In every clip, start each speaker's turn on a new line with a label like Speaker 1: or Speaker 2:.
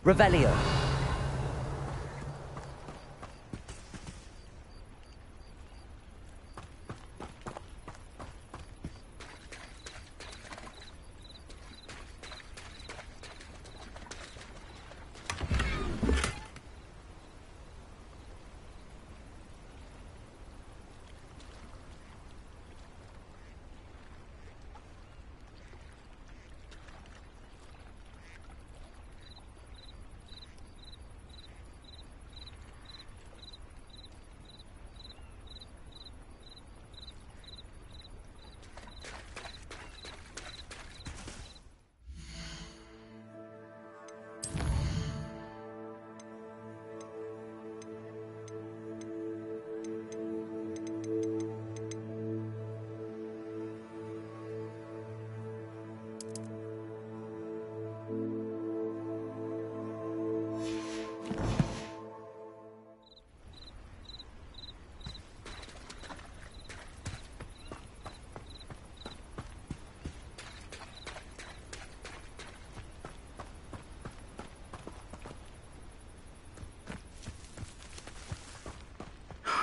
Speaker 1: Revelio.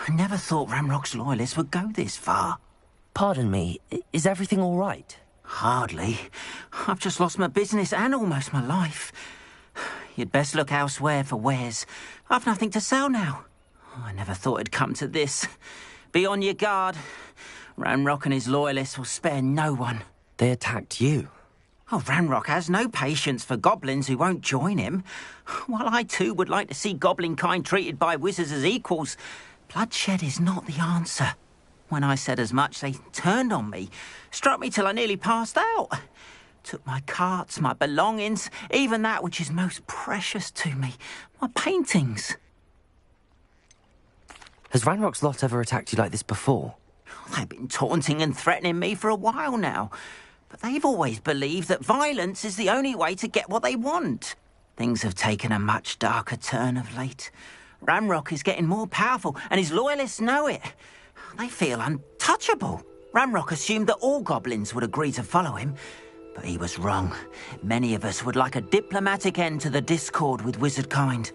Speaker 2: I never thought Ramrock's loyalists would go this far.
Speaker 1: Pardon me, is everything all right?
Speaker 2: Hardly. I've just lost my business and almost my life. You'd best look elsewhere for wares. I've nothing to sell now. I never thought it'd come to this. Be on your guard. Ramrock and his loyalists will spare no one.
Speaker 1: They attacked you?
Speaker 2: Oh, Ranrock has no patience for goblins who won't join him. While I too would like to see goblin kind treated by wizards as equals, bloodshed is not the answer. When I said as much, they turned on me, struck me till I nearly passed out. Took my carts, my belongings, even that which is most precious to me, my paintings.
Speaker 1: Has Ranrock's lot ever attacked you like this before?
Speaker 2: They've been taunting and threatening me for a while now. But they've always believed that violence is the only way to get what they want. Things have taken a much darker turn of late. Ramrock is getting more powerful, and his loyalists know it. They feel untouchable. Ramrock assumed that all goblins would agree to follow him, but he was wrong. Many of us would like a diplomatic end to the discord with wizard kind.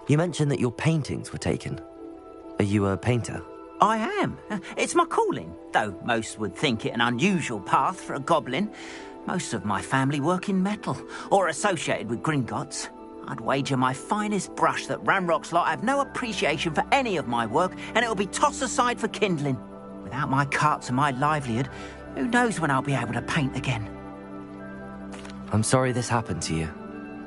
Speaker 1: You mentioned that your paintings were taken. Are you a painter?
Speaker 2: I am. It's my calling, though most would think it an unusual path for a goblin. Most of my family work in metal, or associated with Gringotts. I'd wager my finest brush that Ramrock's lot have no appreciation for any of my work, and it'll be tossed aside for kindling. Without my carts and my livelihood, who knows when I'll be able to paint again.
Speaker 1: I'm sorry this happened to you.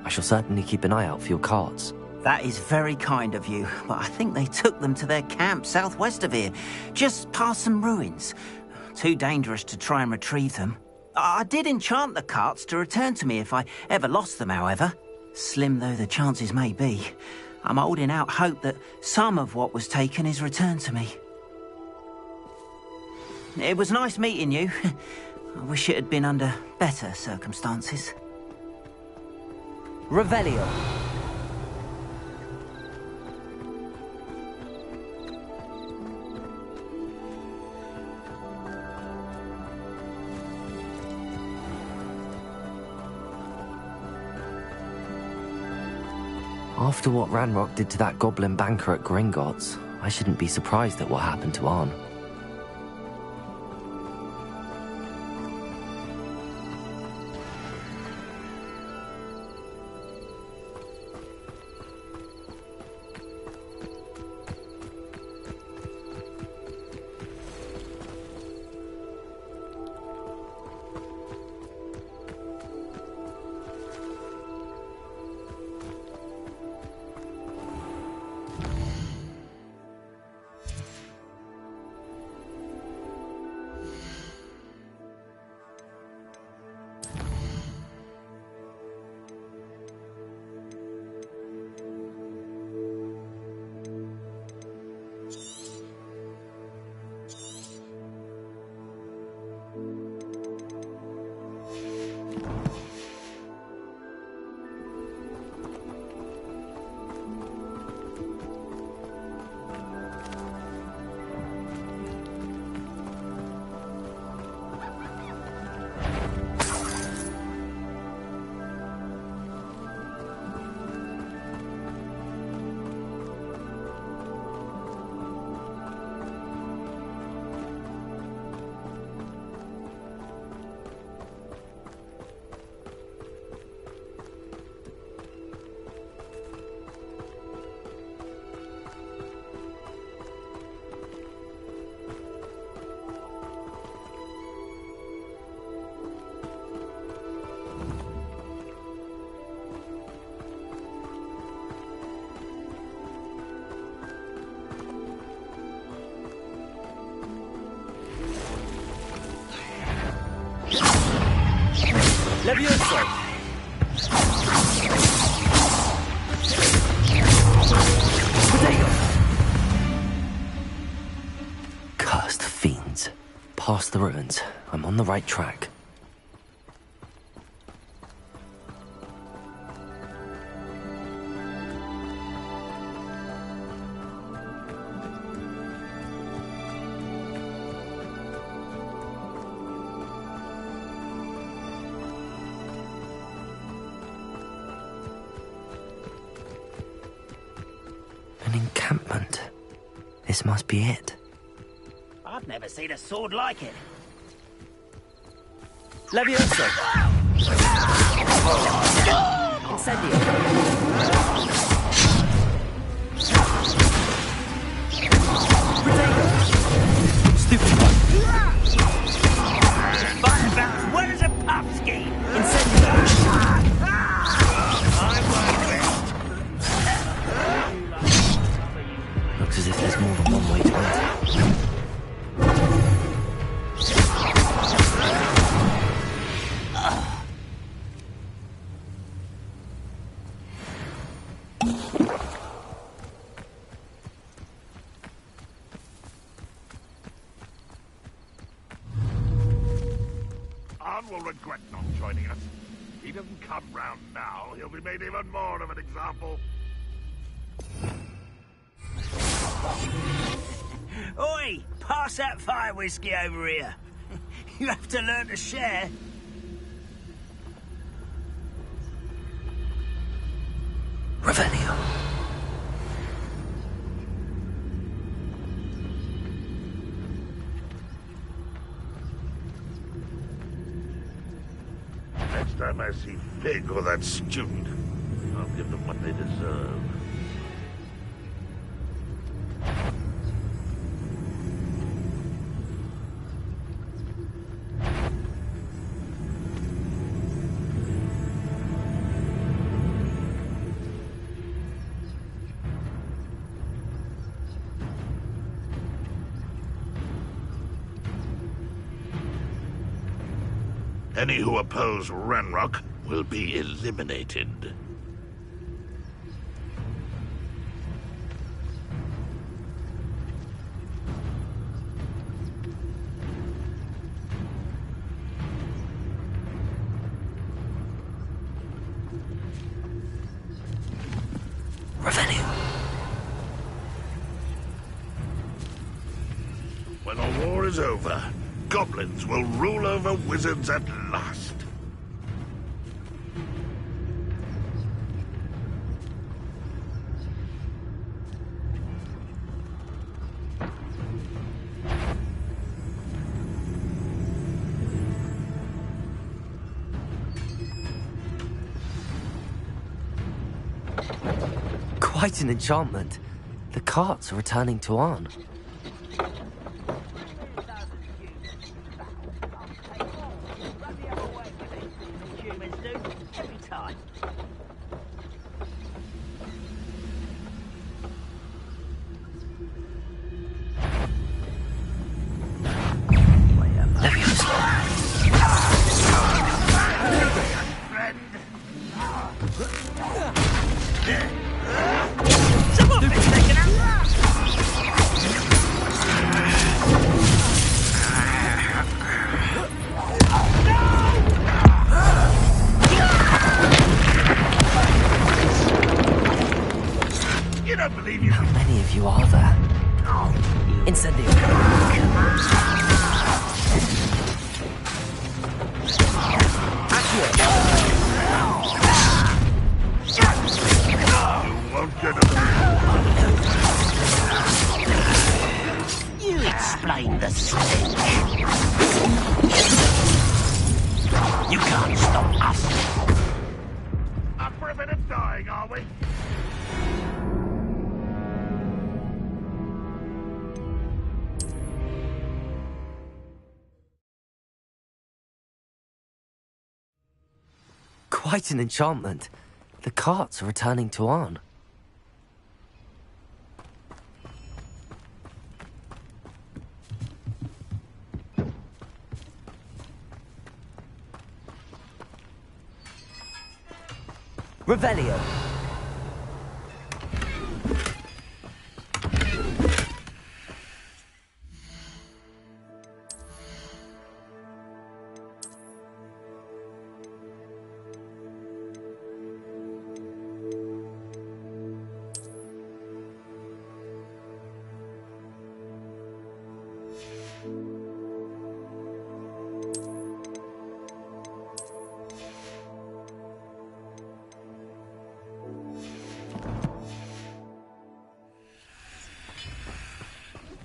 Speaker 1: I shall certainly keep an eye out for your carts.
Speaker 2: That is very kind of you, but I think they took them to their camp southwest of here, just past some ruins. Too dangerous to try and retrieve them. I did enchant the carts to return to me if I ever lost them, however. Slim though the chances may be, I'm holding out hope that some of what was taken is returned to me. It was nice meeting you. I wish it had been under better circumstances.
Speaker 1: Revelio. After what Ranrock did to that goblin banker at Gringotts, I shouldn't be surprised at what happened to Arn. Levioso! Potato! Cursed fiends. Past the ruins. I'm on the right track. An encampment. This must be it.
Speaker 2: I've never seen a sword like it.
Speaker 1: Levioso! Incendio! Potato! Stupid one!
Speaker 2: Firebounce, where is a puffski?
Speaker 1: Incendio! Looks as if there's more than one way to enter.
Speaker 3: Arn will regret not joining us. If he doesn't come round now, he'll be made even more of an example.
Speaker 2: Oi! Pass that fire whiskey over here. You have to learn to share.
Speaker 1: Revelio.
Speaker 3: Next time I see Fig or that student, I'll give them what they deserve. Any who oppose Ranrock will be eliminated.
Speaker 1: Revelio.
Speaker 3: When the war is over, goblins will rule over wizards at last.
Speaker 1: Quite an enchantment. The carts are returning to Arn. How many of you are there? Incendio.
Speaker 3: You won't get away.
Speaker 2: You explain the stench. You can't stop us.
Speaker 3: Up for a bit of dying, are we?
Speaker 1: Quite an enchantment. The carts are returning to Arn. Revelio.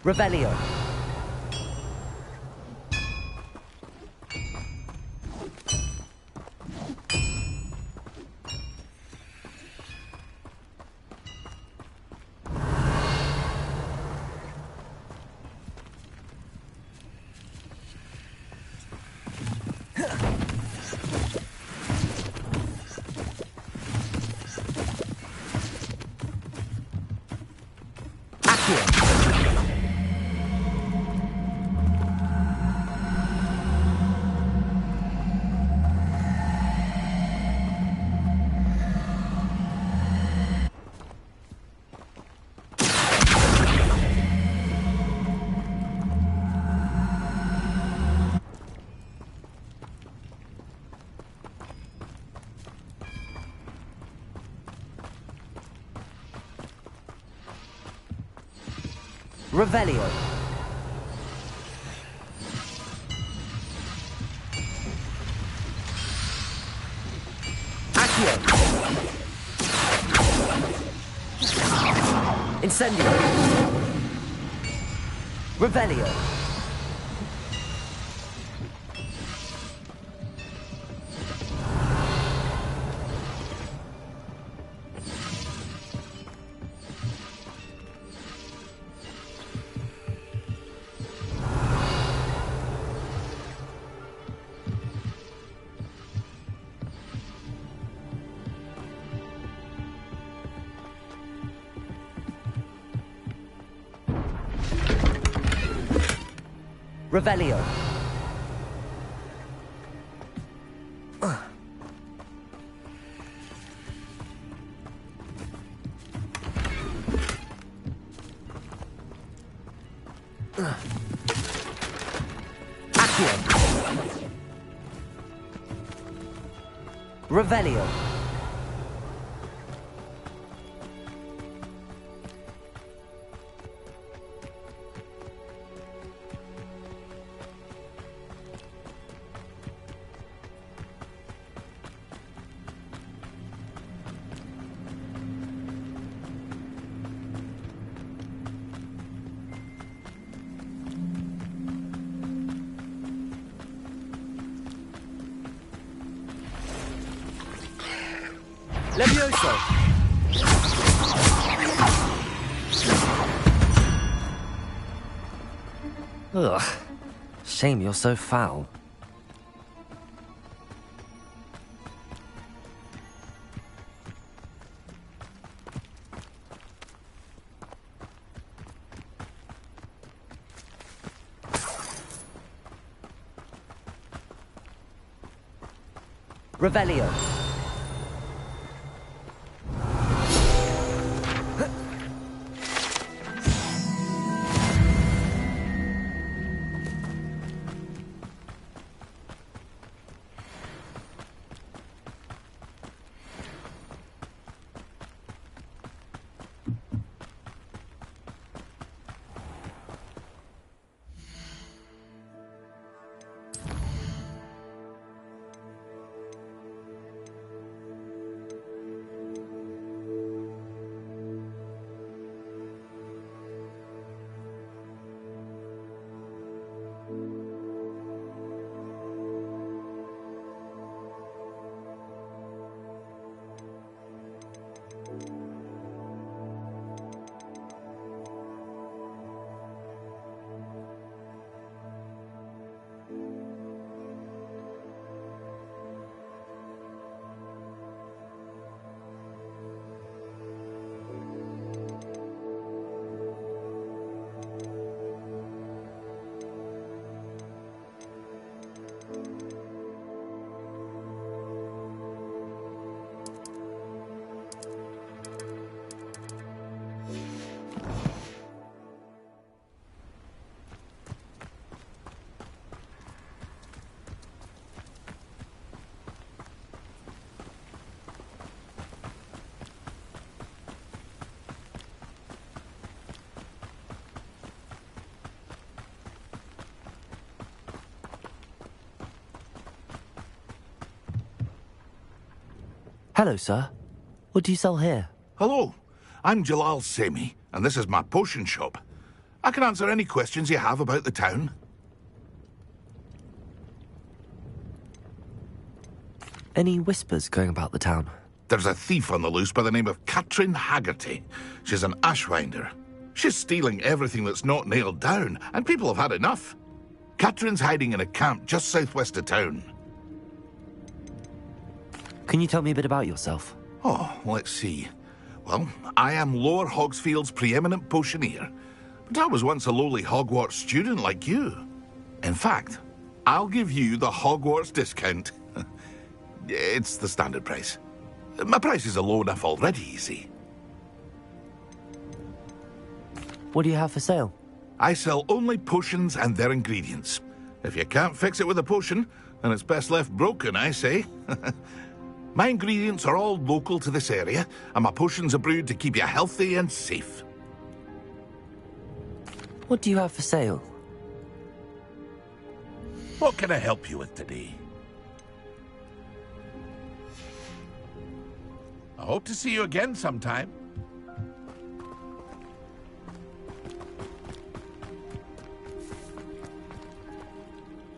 Speaker 1: Revelio. Revelio. Accio. Incendio. Revelio. Revelio. Accio. Revelio. Levioso! Ugh. Shame you're so foul. Revelio. Hello, sir. What do you sell here?
Speaker 3: Hello, I'm Jalal Semi, and this is my potion shop. I can answer any questions you have about the town.
Speaker 1: Any whispers going about the town?
Speaker 3: There's a thief on the loose by the name of Katrin Haggerty. She's an ashwinder. She's stealing everything that's not nailed down, and people have had enough. Katrin's hiding in a camp just southwest of town.
Speaker 1: Can you tell me a bit about yourself?
Speaker 3: Oh, let's see. Well, I am Lower Hogsfield's preeminent potioneer, but I was once a lowly Hogwarts student like you. In fact, I'll give you the Hogwarts discount. It's the standard price. My prices are low enough already, you see.
Speaker 1: What do you have for sale?
Speaker 3: I sell only potions and their ingredients. If you can't fix it with a potion, then it's best left broken, I say. My ingredients are all local to this area, and my potions are brewed to keep you healthy and safe.
Speaker 1: What do you have for sale?
Speaker 3: What can I help you with today? I hope to see you again sometime.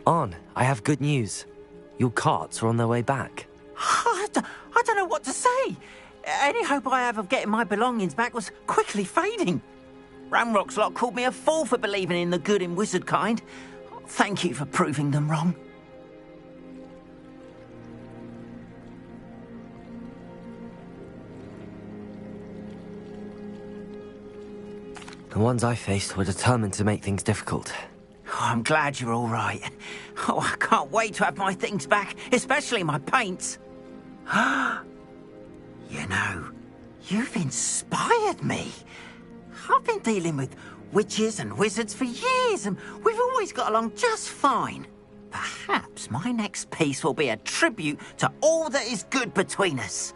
Speaker 1: Arn, I have good news. Your carts are on their way back.
Speaker 2: I don't know what to say. Any hope I have of getting my belongings back was quickly fading. Ramrock's lot called me a fool for believing in the good in wizard kind. Thank you for proving them wrong.
Speaker 1: The ones I faced were determined to make things difficult.
Speaker 2: Oh, I'm glad you're all right. Oh, I can't wait to have my things back, especially my paints. You know, you've inspired me. I've been dealing with witches and wizards for years, and we've always got along just fine. Perhaps my next piece will be a tribute to all that is good between us.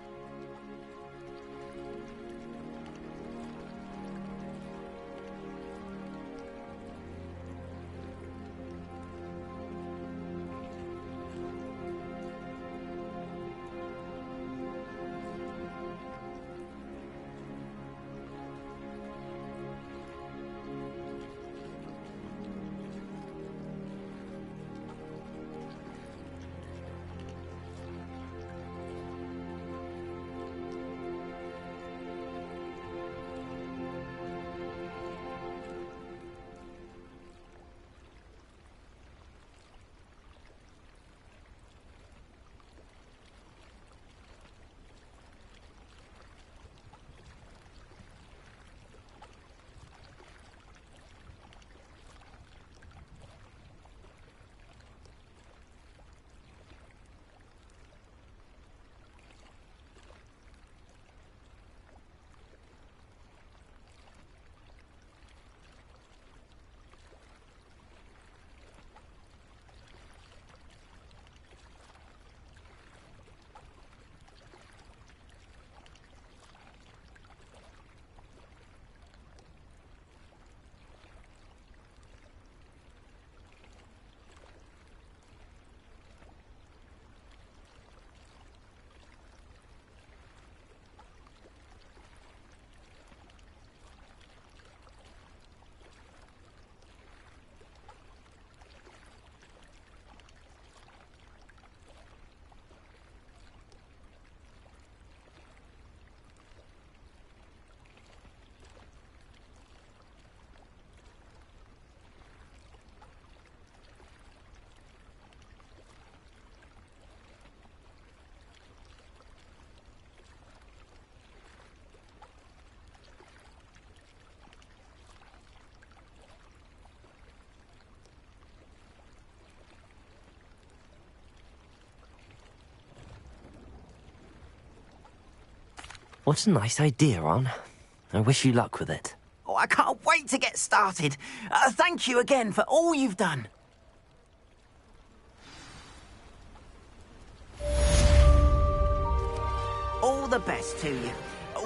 Speaker 1: What a nice idea, Arn. I wish you luck with it.
Speaker 2: Oh, I can't wait to get started. Thank you again for all you've done. All the best to you.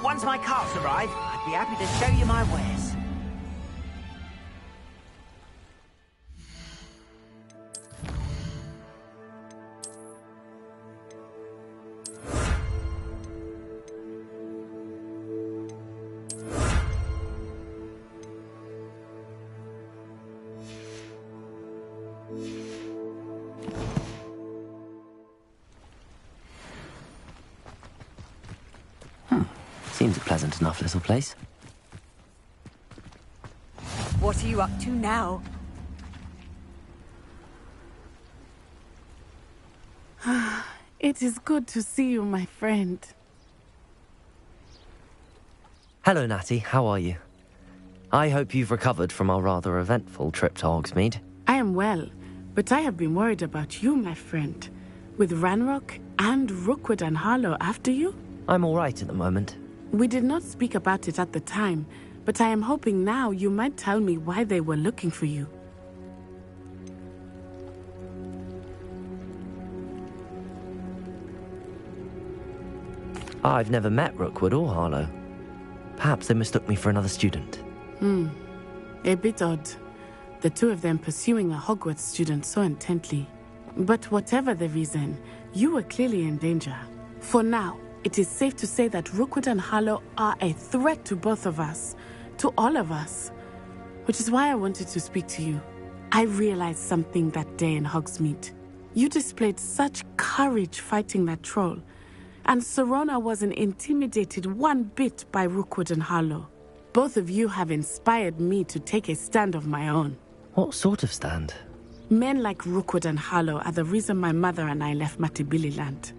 Speaker 2: Once my carts arrive, I'd be happy to show you my wares.
Speaker 1: Seems a pleasant enough little place.
Speaker 4: What are you up to now?
Speaker 5: It is good to see you, my friend.
Speaker 1: Hello, Natty. How are you? I hope you've recovered from our rather eventful trip to Hogsmeade.
Speaker 5: I am well, but I have been worried about you, my friend. With Ranrock and Rookwood and Harlow after you?
Speaker 1: I'm all right at the moment.
Speaker 5: We did not speak about it at the time, but I am hoping now you might tell me why they were looking for you.
Speaker 1: I've never met Rookwood or Harlow. Perhaps they mistook me for another student.
Speaker 5: A bit odd. The two of them pursuing a Hogwarts student so intently. But whatever the reason, you were clearly in danger. For now, it is safe to say that Rookwood and Harlow are a threat to both of us. To all of us. Which is why I wanted to speak to you. I realized something that day in Hogsmeade. You displayed such courage fighting that troll. And Serona wasn't intimidated one bit by Rookwood and Harlow. Both of you have inspired me to take a stand of my own.
Speaker 1: What sort of stand?
Speaker 5: Men like Rookwood and Harlow are the reason my mother and I left Matibili land.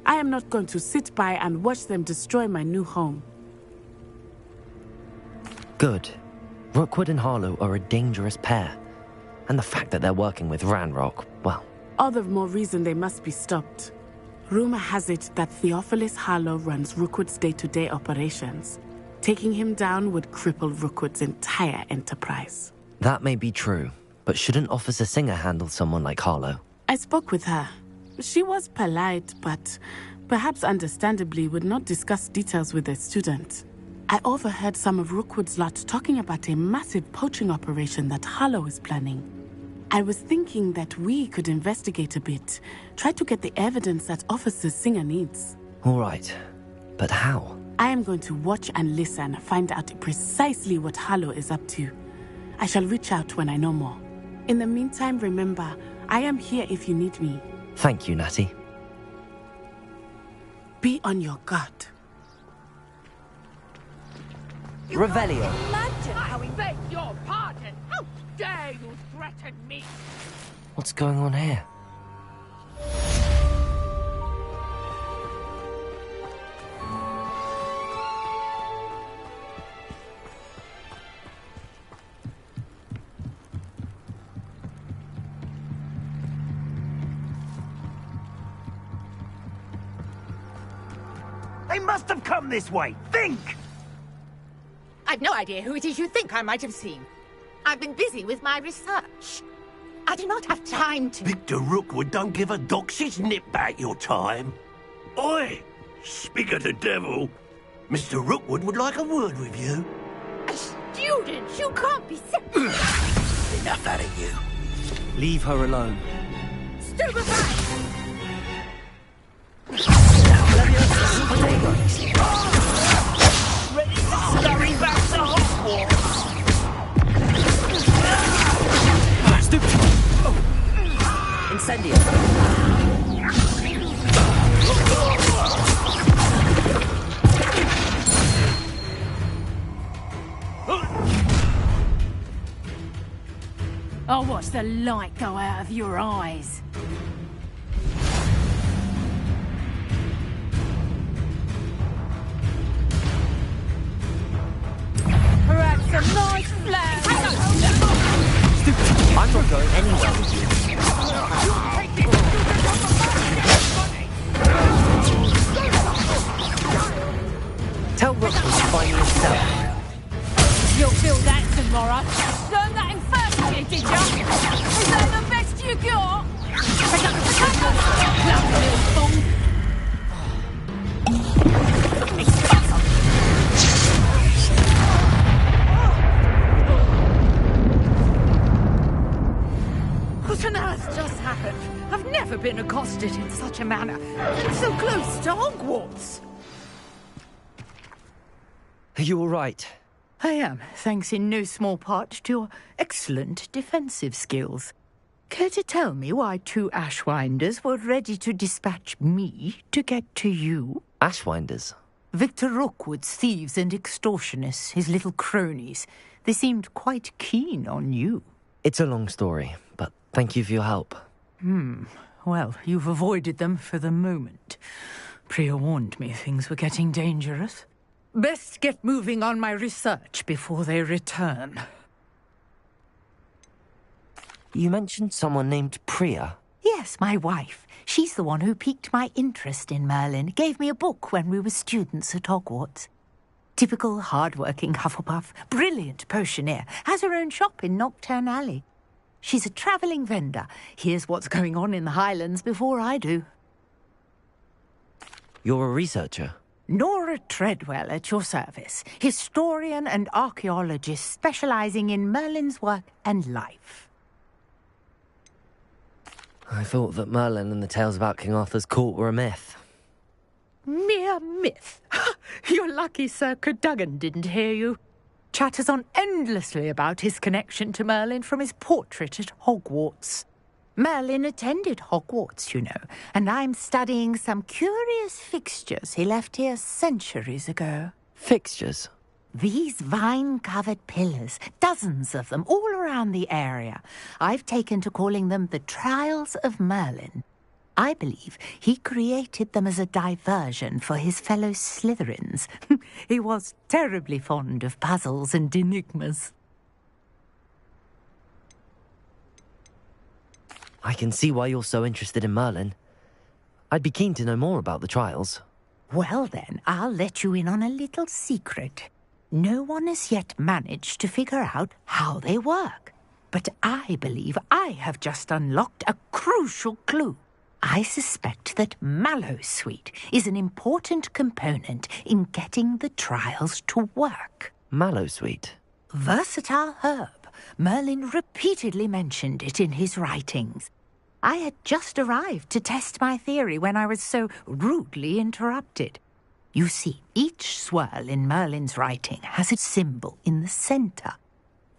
Speaker 5: I am not going to sit by and watch them destroy my new home.
Speaker 1: Good. Rookwood and Harlow are a dangerous pair. And the fact that they're working with Ranrock, well...
Speaker 5: All the more reason they must be stopped. Rumor has it that Theophilus Harlow runs Rookwood's day-to-day operations. Taking him down would cripple Rookwood's entire enterprise.
Speaker 1: That may be true, but shouldn't Officer Singer handle someone like Harlow?
Speaker 5: I spoke with her. She was polite, but perhaps understandably would not discuss details with a student. I overheard some of Rookwood's lot talking about a massive poaching operation that Harlow is planning. I was thinking that we could investigate a bit, try to get the evidence that Officer Singer needs.
Speaker 1: All right, but how?
Speaker 5: I am going to watch and listen, find out precisely what Harlow is up to. I shall reach out when I know more. In the meantime, remember, I am here if you need me.
Speaker 1: Thank you, Natty.
Speaker 5: Be on your guard.
Speaker 1: Revelio.
Speaker 4: Imagine how
Speaker 6: I beg your pardon! How dare you threaten me?
Speaker 1: What's going on here?
Speaker 7: They must have come this way. Think!
Speaker 6: I've no idea who it is you think I might have seen. I've been busy with my research. I do not have time to...
Speaker 7: Victor Rookwood don't give a doxy's nip back your time. Oi! Speak of the devil. Mr. Rookwood would like a word with you.
Speaker 6: A student? You can't be sick.
Speaker 7: Enough out of you.
Speaker 1: Leave her alone.
Speaker 6: Stupefy!
Speaker 7: Ready to scurry back to Hogwarts.
Speaker 1: Incendio.
Speaker 4: I'll watch the light go out of your eyes. Perhaps a nice flag.
Speaker 1: I'm not going anywhere with you. Tell Rookwood to find me himself.
Speaker 4: You'll feel that tomorrow. Learn that in first year, did ya? Is that the best you got? Clown little fool.
Speaker 6: What on earth just happened? I've never been accosted in such a manner. So close to Hogwarts.
Speaker 1: Are you all right?
Speaker 6: I am, thanks in no small part to your excellent defensive skills. Care to tell me why two Ashwinders were ready to dispatch me to get to you?
Speaker 1: Ashwinders?
Speaker 8: Victor Rookwood's thieves and extortionists, his little cronies. They seemed quite keen on you.
Speaker 1: It's a long story, but thank you for your help.
Speaker 8: Well, you've avoided them for the moment. Priya warned me things were getting dangerous. Best get moving on my research before they return.
Speaker 1: You mentioned someone named Priya.
Speaker 8: Yes, my wife. She's the one who piqued my interest in Merlin. Gave me a book when we were students at Hogwarts. Typical hard-working Hufflepuff, brilliant potioneer, has her own shop in Nocturne Alley. She's a travelling vendor. Hears what's going on in the Highlands before I do.
Speaker 1: You're a researcher?
Speaker 8: Nora Treadwell at your service, historian and archaeologist specialising in Merlin's work and life.
Speaker 1: I thought that Merlin and the tales about King Arthur's court were a myth.
Speaker 8: Mere myth. You're lucky Sir Cadogan didn't hear you. Chatters on endlessly about his connection to Merlin from his portrait at Hogwarts. Merlin attended Hogwarts, you know, and I'm studying some curious fixtures he left here centuries ago.
Speaker 1: Fixtures?
Speaker 8: These vine-covered pillars, dozens of them, all around the area. I've taken to calling them the Trials of Merlin. I believe he created them as a diversion for his fellow Slytherins. He was terribly fond of puzzles and enigmas.
Speaker 1: I can see why you're so interested in Merlin. I'd be keen to know more about the trials.
Speaker 8: Well then, I'll let you in on a little secret. No one has yet managed to figure out how they work. But I believe I have just unlocked a crucial clue. I suspect that Mallowsweet is an important component in getting the trials to work.
Speaker 1: Mallowsweet?
Speaker 8: Versatile herb. Merlin repeatedly mentioned it in his writings. I had just arrived to test my theory when I was so rudely interrupted. You see, each swirl in Merlin's writing has a symbol in the centre.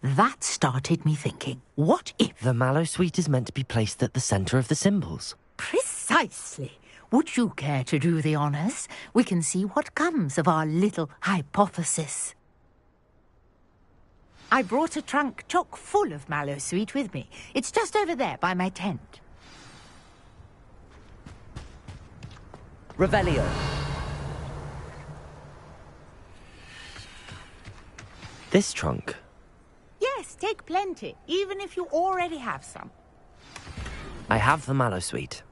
Speaker 8: That started me thinking, what if...
Speaker 1: The Mallowsweet is meant to be placed at the centre of the symbols.
Speaker 8: Precisely. Would you care to do the honours? We can see what comes of our little hypothesis. I brought a trunk chock full of Mallowsweet with me. It's just over there by my tent.
Speaker 1: Revelio. This trunk?
Speaker 8: Yes, take plenty, even if you already have some.
Speaker 1: I have the Mallowsweet.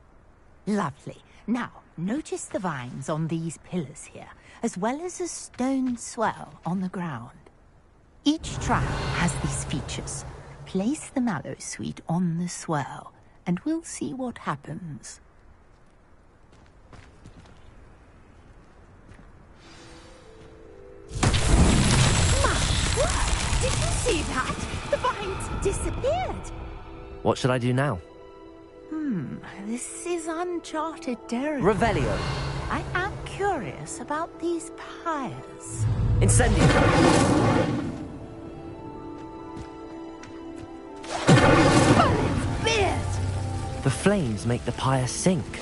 Speaker 8: Lovely. Now, notice the vines on these pillars here, as well as a stone swell on the ground. Each trial has these features. Place the Mallowsweet on the swell, and we'll see what happens. Did you see that? The vines disappeared.
Speaker 1: What should I do now?
Speaker 8: This is uncharted territory.
Speaker 1: Revelio.
Speaker 8: I am curious about these pyres.
Speaker 1: Incendio.
Speaker 8: Merlin's beard!
Speaker 1: The flames make the pyre sink.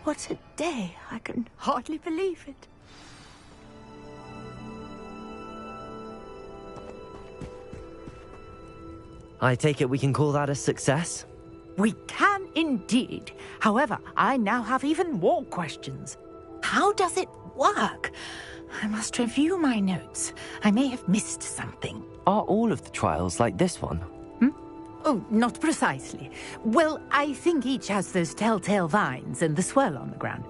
Speaker 8: What a day. I can hardly believe it.
Speaker 1: I take it we can call that a success?
Speaker 8: We can indeed. However, I now have even more questions. How does it work? I must review my notes. I may have missed something.
Speaker 1: Are all of the trials like this one?
Speaker 8: Oh, not precisely. Well, I think each has those telltale vines and the swirl on the ground.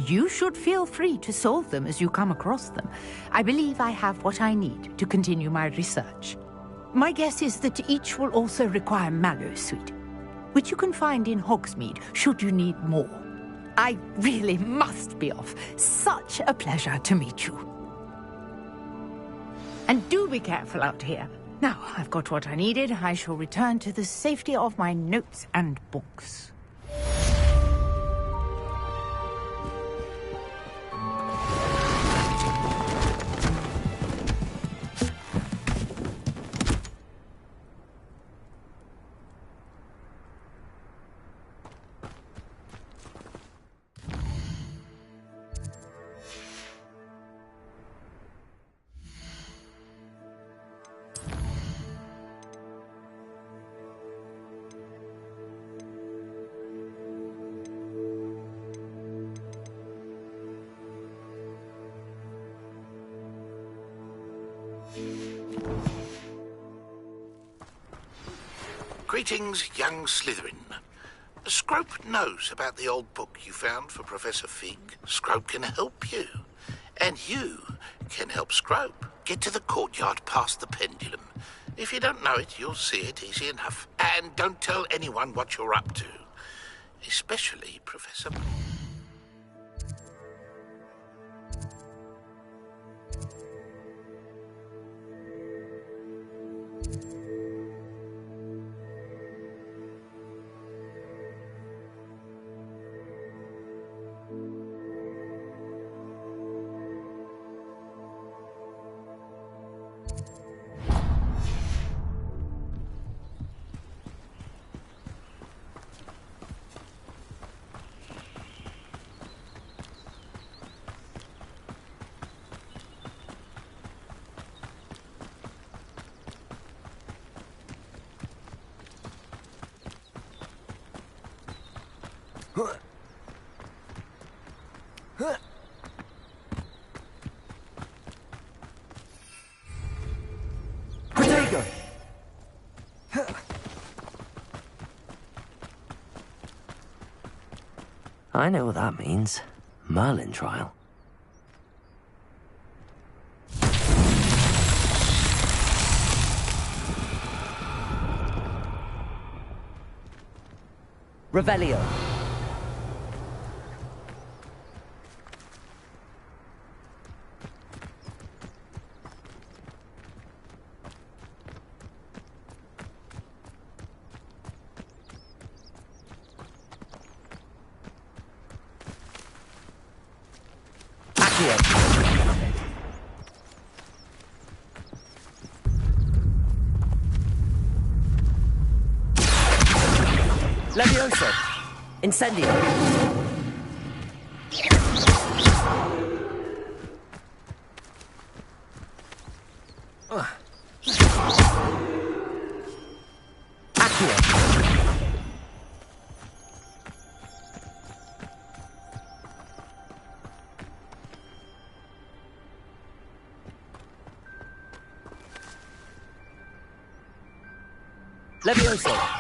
Speaker 8: You should feel free to solve them as you come across them. I believe I have what I need to continue my research. My guess is that each will also require Mallowsweet, which you can find in Hogsmeade should you need more. I really must be off. Such a pleasure to meet you. And do be careful out here. Now I've got what I needed. I shall return to the safety of my notes and books.
Speaker 3: Greetings, young Slytherin. Scrope knows about the old book you found for Professor Fig. Scrope can help you. And you can help Scrope get to the courtyard past the pendulum. If you don't know it, you'll see it easy enough. And don't tell anyone what you're up to. Especially Professor...
Speaker 1: I know what that means. Merlin trial. Revelio. Levioso. Incendio. Accio. Levioso.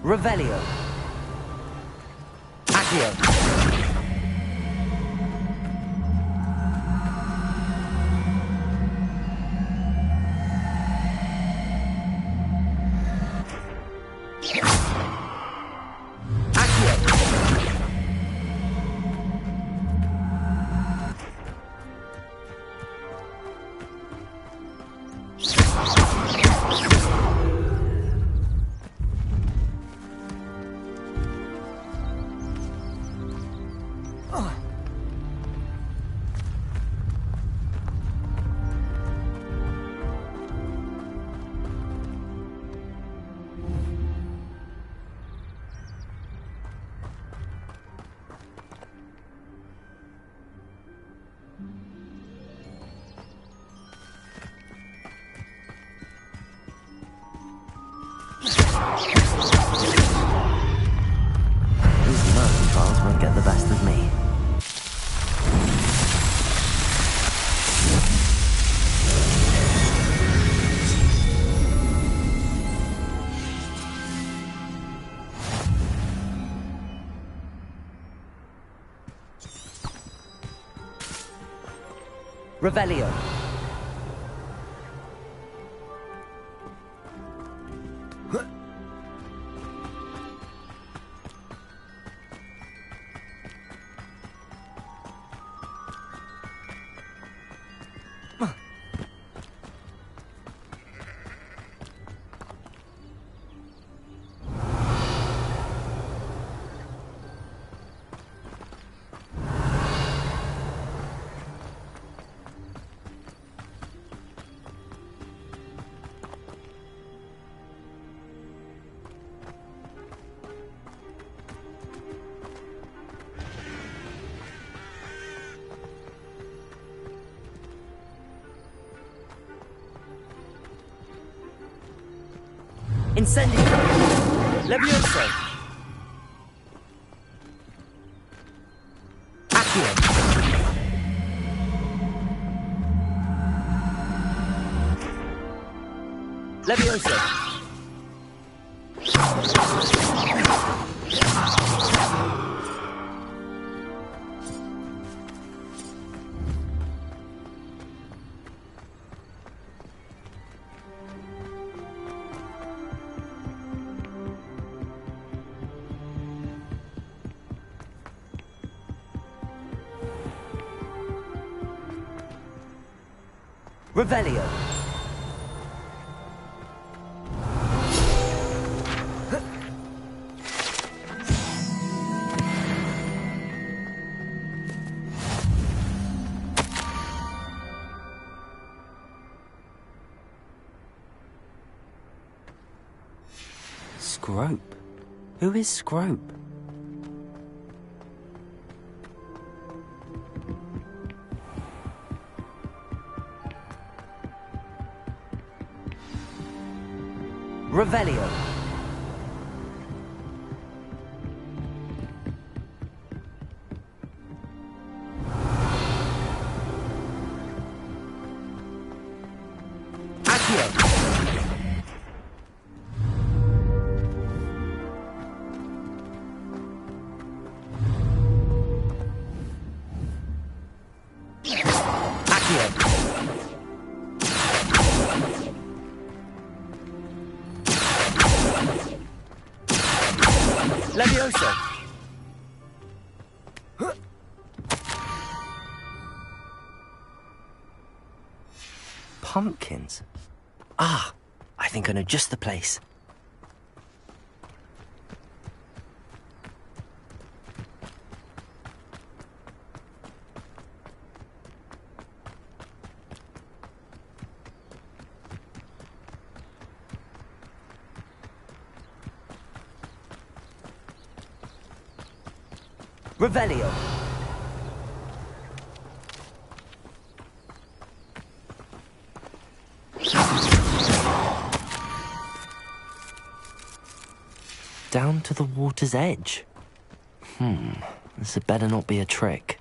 Speaker 1: Revelio. Accio. Revelio. Incendio. Levioso. Accio. Levioso. Revelio. Scrope? Who is Scrope? Revelio. Accio. Levioso. Pumpkins. Ah, I think I know just the place. Revelio. Down to the water's edge. This had better not be a trick.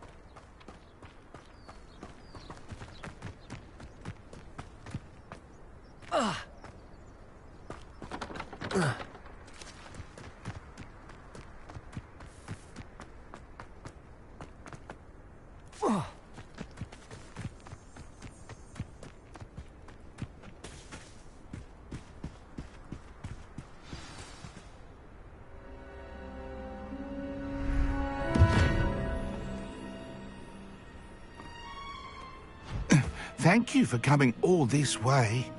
Speaker 3: Thank you for coming all this way.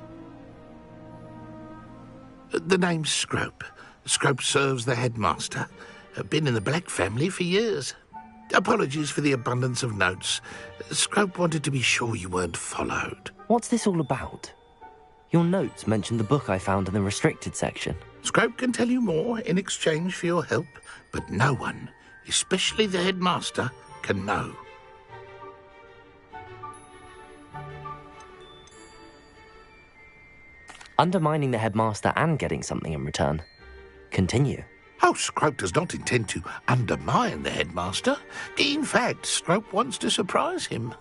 Speaker 3: The name's Scrope. Scrope serves the headmaster. Been in the Black family for years. Apologies for the abundance of notes. Scrope wanted to be sure you weren't followed.
Speaker 1: What's this all about? Your notes mentioned the book I found in the restricted section.
Speaker 3: Scrope can tell you more in exchange for your help, but no one, especially the headmaster, can know.
Speaker 1: Undermining the headmaster and getting something in return. Continue.
Speaker 3: Oh, Scrope does not intend to undermine the headmaster. In fact, Scrope wants to surprise him.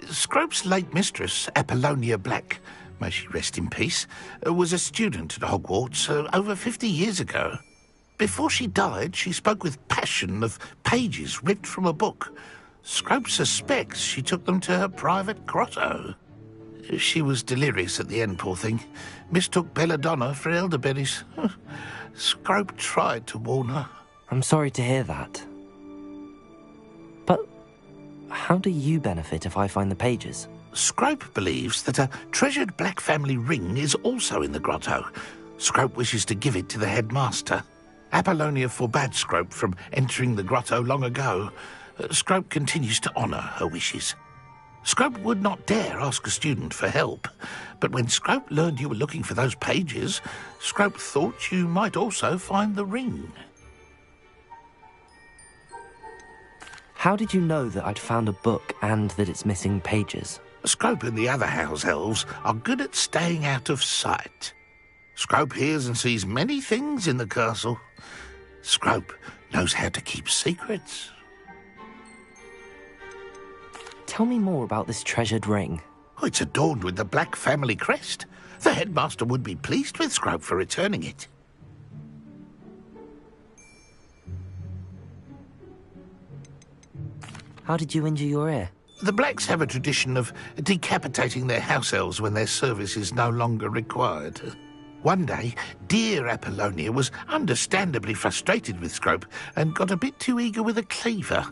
Speaker 3: Scrope's late mistress, Apollonia Black, may she rest in peace, was a student at Hogwarts over 50 years ago. Before she died, she spoke with passion of pages ripped from a book. Scrope suspects she took them to her private grotto. She was delirious at the end, poor thing. Mistook belladonna for elderberries. Scrope tried to warn her.
Speaker 1: I'm sorry to hear that. But how do you benefit if I find the pages?
Speaker 3: Scrope believes that a treasured black family ring is also in the grotto. Scrope wishes to give it to the headmaster. Apollonia forbade Scrope from entering the grotto long ago. Scrope continues to honour her wishes. Scrope would not dare ask a student for help, but when Scrope learned you were looking for those pages, Scrope thought you might also find the ring.
Speaker 1: How did you know that I'd found a book and that it's missing pages?
Speaker 3: Scrope and the other house elves are good at staying out of sight. Scrope hears and sees many things in the castle. Scrope knows how to keep secrets.
Speaker 1: Tell me more about this treasured ring.
Speaker 3: Oh, it's adorned with the black family crest. The headmaster would be pleased with Scrope for returning it.
Speaker 1: How did you injure your ear?
Speaker 3: The Blacks have a tradition of decapitating their house elves when their service is no longer required. One day, dear Apollonia was understandably frustrated with Scrope and got a bit too eager with a cleaver.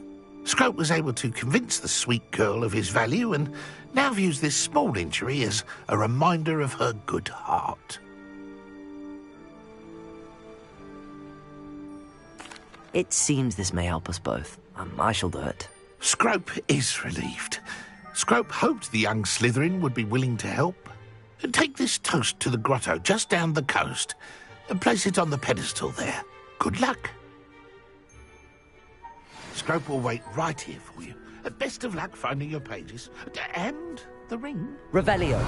Speaker 3: Scrope was able to convince the sweet girl of his value and now views this small injury as a reminder of her good heart.
Speaker 1: It seems this may help us both. I shall do it.
Speaker 3: Scrope is relieved. Scrope hoped the young Slytherin would be willing to help. Take this toast to the grotto just down the coast and place it on the pedestal there. Good luck. Scrope will wait right here for you. Best of luck finding your pages. And the ring.
Speaker 1: Revelio.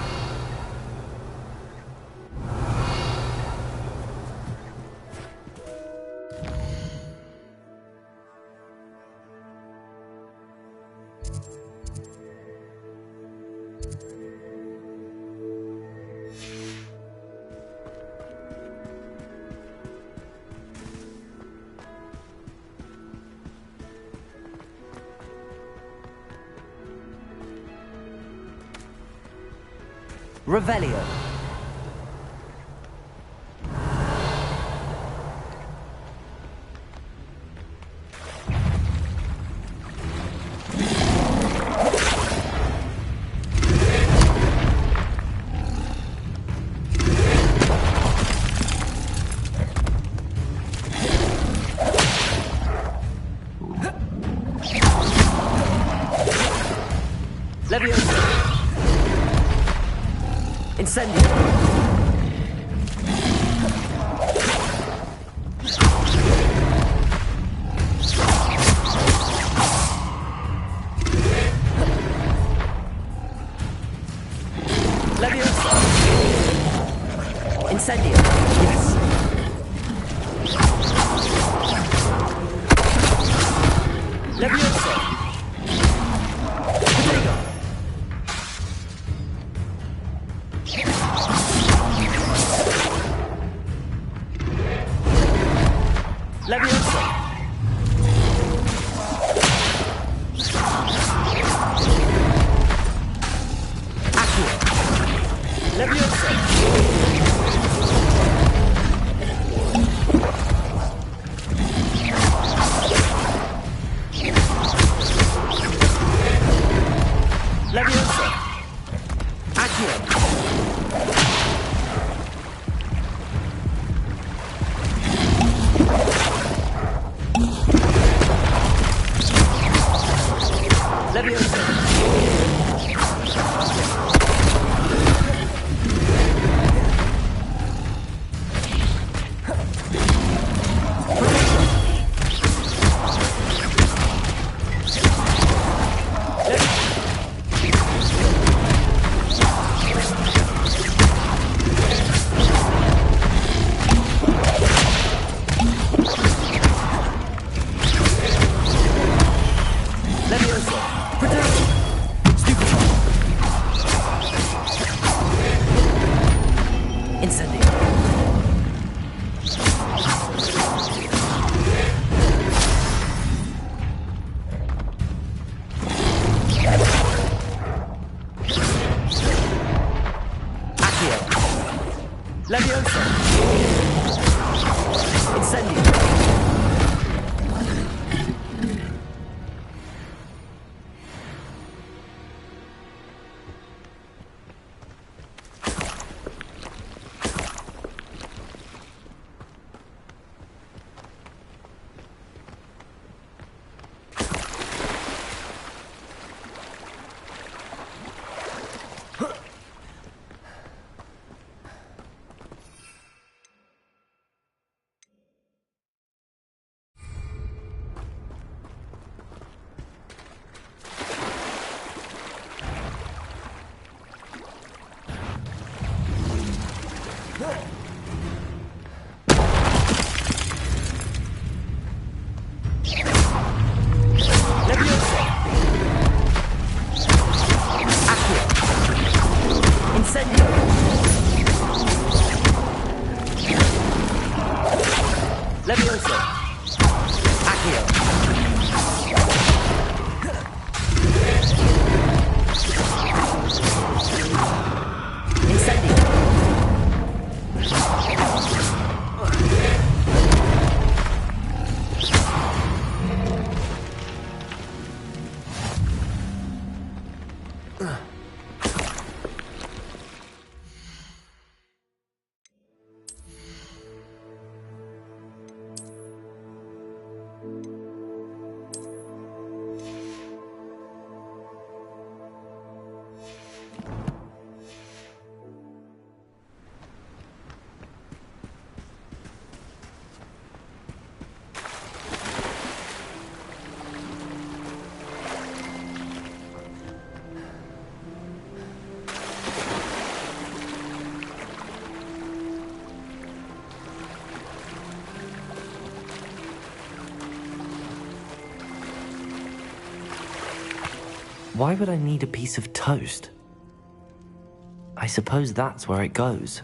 Speaker 1: Revelio. Leviosa. Incendio. Leviosa. Incendio. Yes. Leviosa. Rodrigo. Leviosa. Accio. Leviosa. Leviosa. Accio. Leviosa. Leviosa. Protection. Stupefy. Incendio. Leviosa! Incendio! Why would I need a piece of toast? I suppose that's where it goes.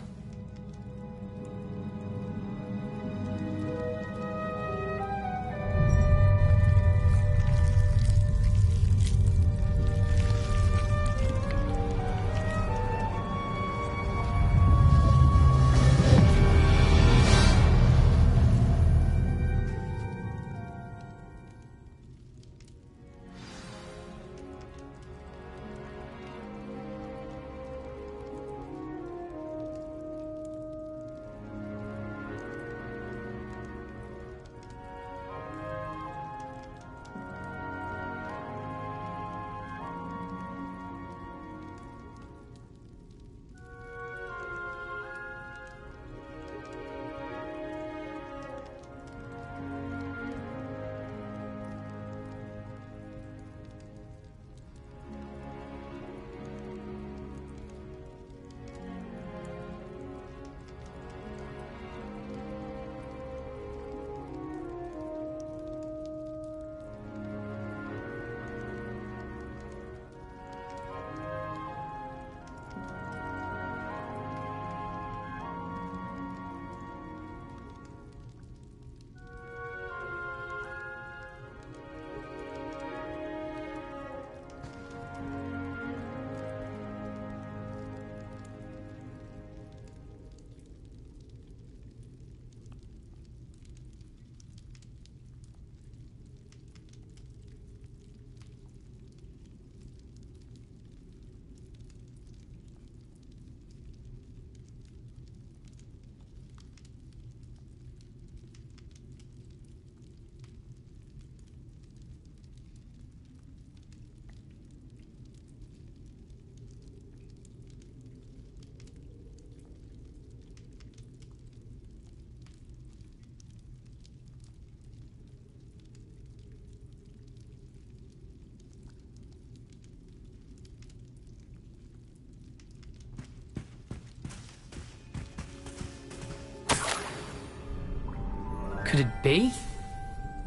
Speaker 9: Could it be?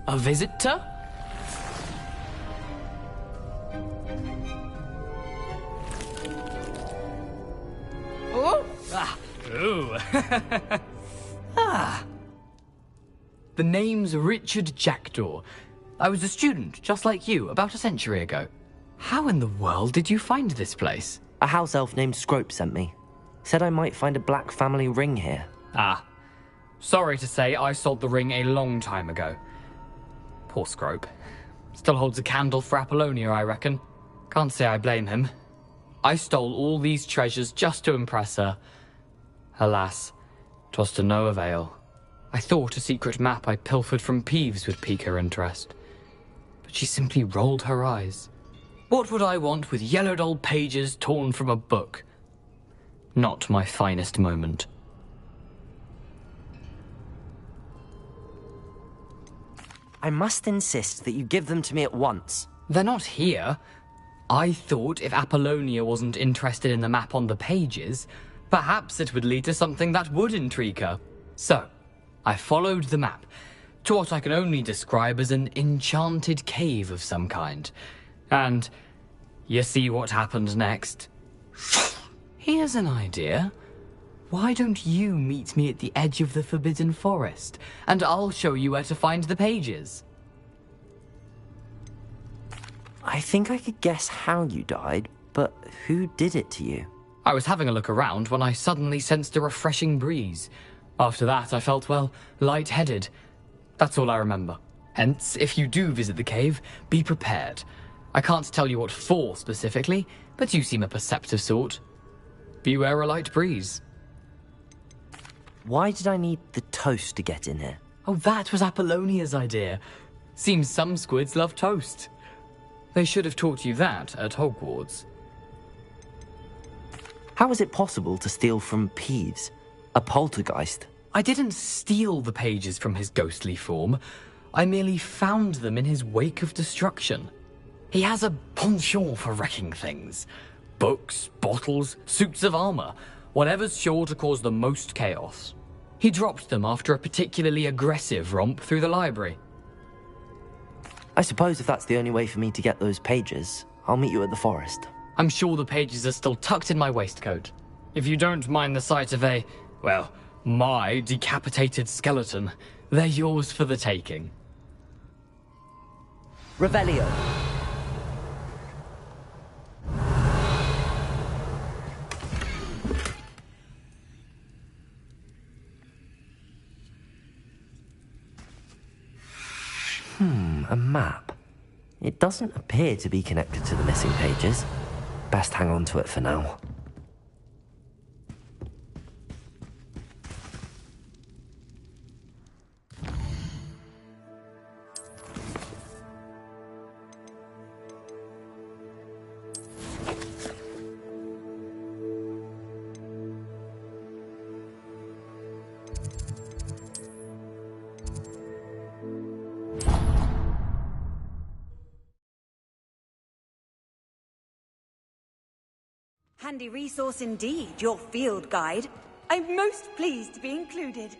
Speaker 9: A visitor?
Speaker 4: Oh!
Speaker 9: Ah. Ooh. Ah. The name's Richard Jackdaw. I was a student, just like you, about a century ago. How in the world did you find this place?
Speaker 1: A house elf named Scrope sent me. Said I might find a black family ring here.
Speaker 9: Ah. Sorry to say, I sold the ring a long time ago. Poor Scrope. Still holds a candle for Apollonia, I reckon. Can't say I blame him. I stole all these treasures just to impress her. Alas, 'twas to no avail. I thought a secret map I pilfered from Peeves would pique her interest. But she simply rolled her eyes. What would I want with yellowed old pages torn from a book? Not my finest moment.
Speaker 1: I must insist that you give them to me at once.
Speaker 9: They're not here. I thought if Apollonia wasn't interested in the map on the pages, perhaps it would lead to something that would intrigue her. So, I followed the map to what I can only describe as an enchanted cave of some kind. And you see what happened next? Here's an idea. Why don't you meet me at the edge of the Forbidden Forest, and I'll show you where to find the pages?
Speaker 1: I think I could guess how you died, but who did it to you?
Speaker 9: I was having a look around when I suddenly sensed a refreshing breeze. After that, I felt, well, lightheaded. That's all I remember. Hence, if you do visit the cave, be prepared. I can't tell you what for specifically, but you seem a perceptive sort. Beware a light breeze.
Speaker 1: Why did I need the toast to get in here?
Speaker 9: Oh, that was Apollonia's idea. Seems some squids love toast. They should have taught you that at Hogwarts.
Speaker 1: How is it possible to steal from Peeves, a poltergeist?
Speaker 9: I didn't steal the pages from his ghostly form. I merely found them in his wake of destruction. He has a penchant for wrecking things. Books, bottles, suits of armor, whatever's sure to cause the most chaos. He dropped them after a particularly aggressive romp through the library.
Speaker 1: I suppose if that's the only way for me to get those pages, I'll meet you at the forest.
Speaker 9: I'm sure the pages are still tucked in my waistcoat. If you don't mind the sight of my decapitated skeleton, they're yours for the taking.
Speaker 1: Revelio. A map. It doesn't appear to be connected to the missing pages. Best hang on to it for now.
Speaker 10: Handy resource indeed, your field guide. I'm most pleased to be included.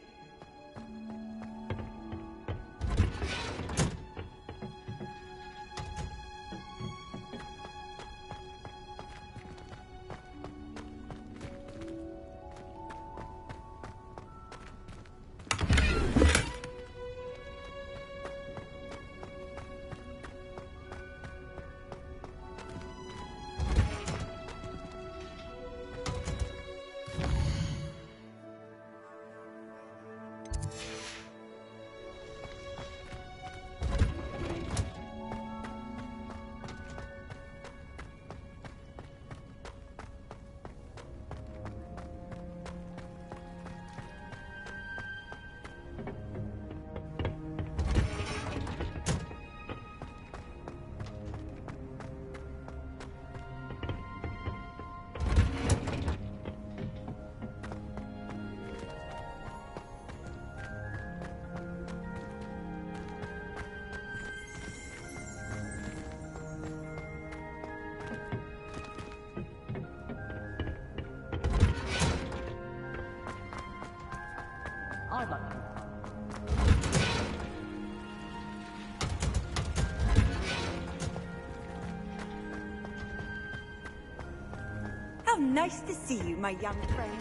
Speaker 10: How nice to see you, my young friend.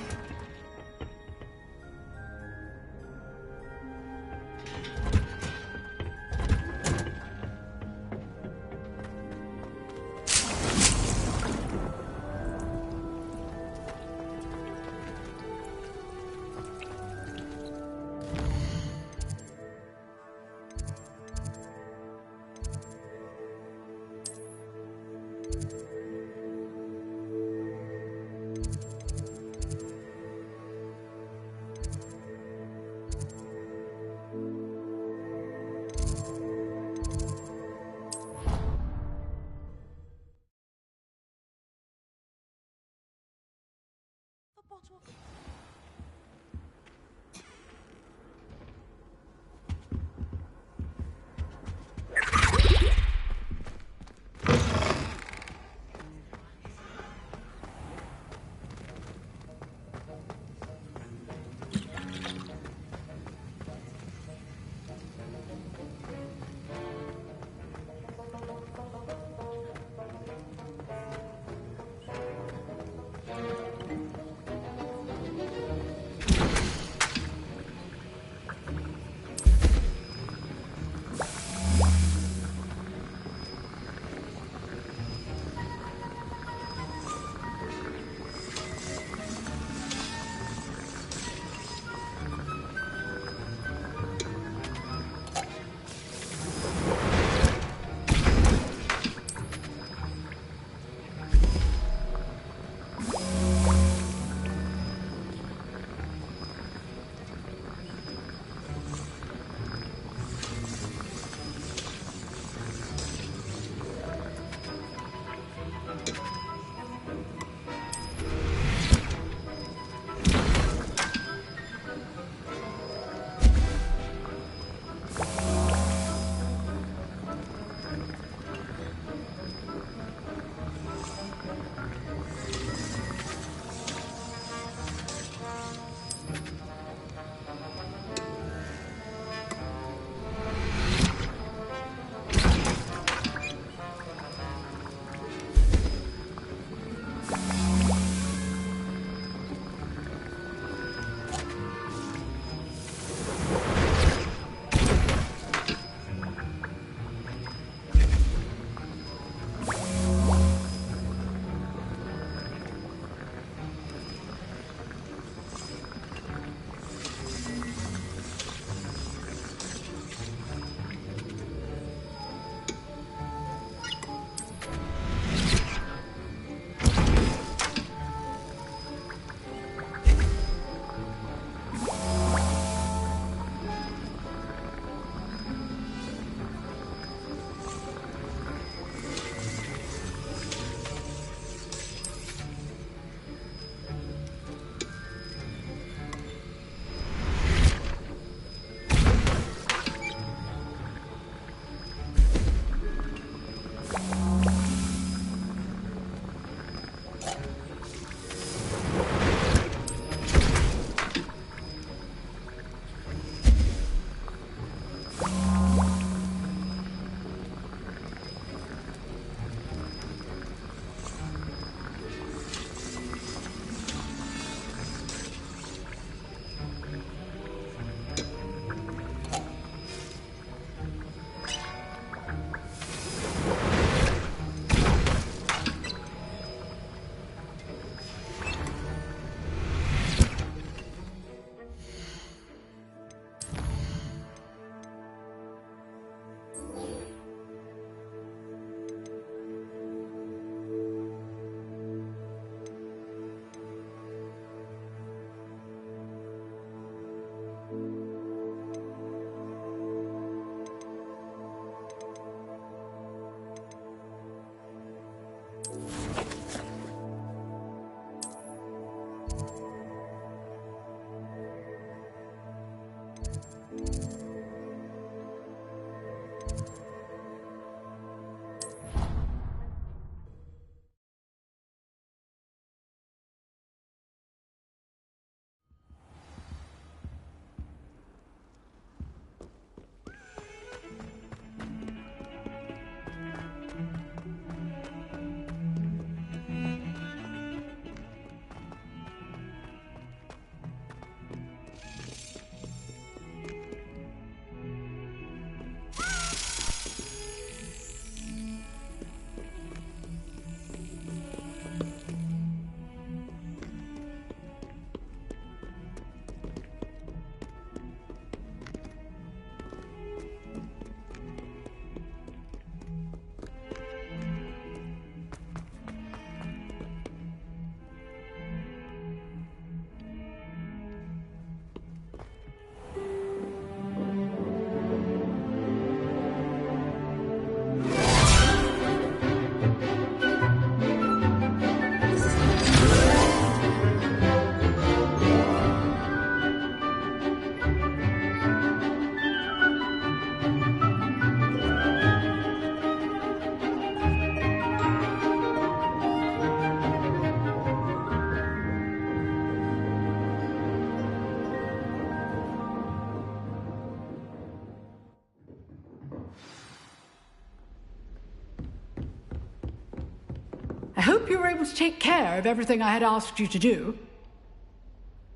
Speaker 11: hope you were able to take care of everything I had asked you to do.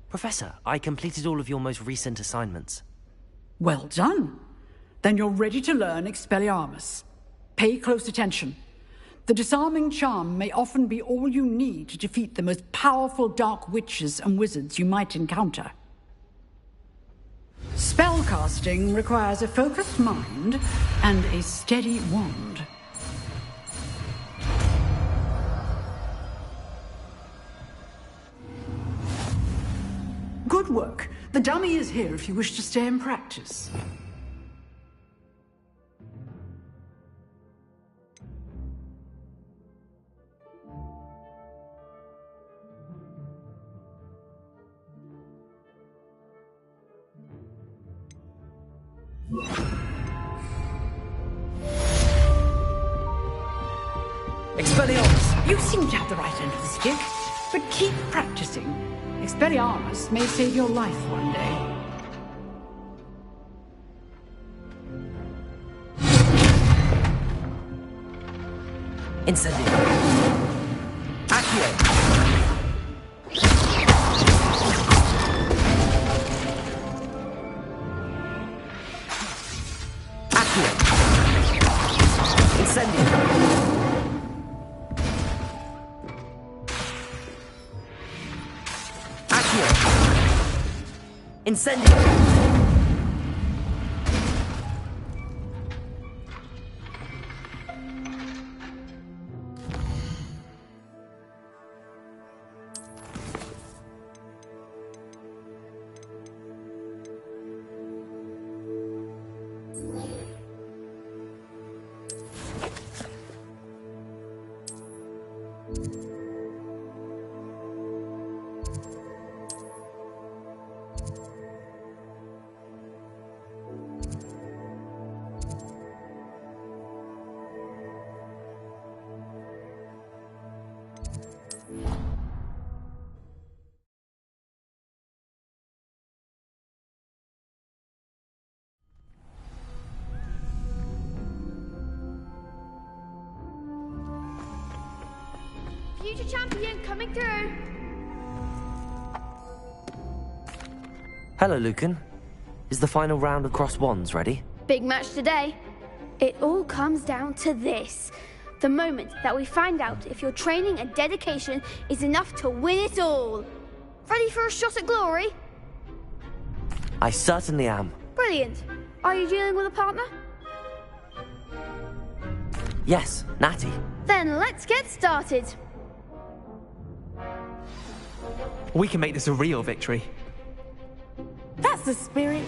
Speaker 1: Professor, I completed all of your most recent assignments.
Speaker 11: Well done. Then you're ready to learn Expelliarmus. Pay close attention. The disarming charm may often be all you need to defeat the most powerful dark witches and wizards you might encounter. Spellcasting requires a focused mind and a steady wand. Good work. The dummy is here if you wish to stay and practice.
Speaker 1: Expelliarmus!
Speaker 11: You seem to have the right end of the stick, but keep practicing. Expelliarmus may save your life one day.
Speaker 1: Incendio. Accio. Accio. Incendio. Accio. Incendio.
Speaker 12: Future champion coming through.
Speaker 1: Hello, Lucan. Is the final round of Cross Wands ready?
Speaker 12: Big match today. It all comes down to this. The moment that we find out if your training and dedication is enough to win it all. Ready for a shot at glory?
Speaker 1: I certainly am.
Speaker 12: Brilliant. Are you dealing with a partner?
Speaker 1: Yes, Natty.
Speaker 12: Then let's get started.
Speaker 13: We can make this a real victory.
Speaker 5: That's the spirit.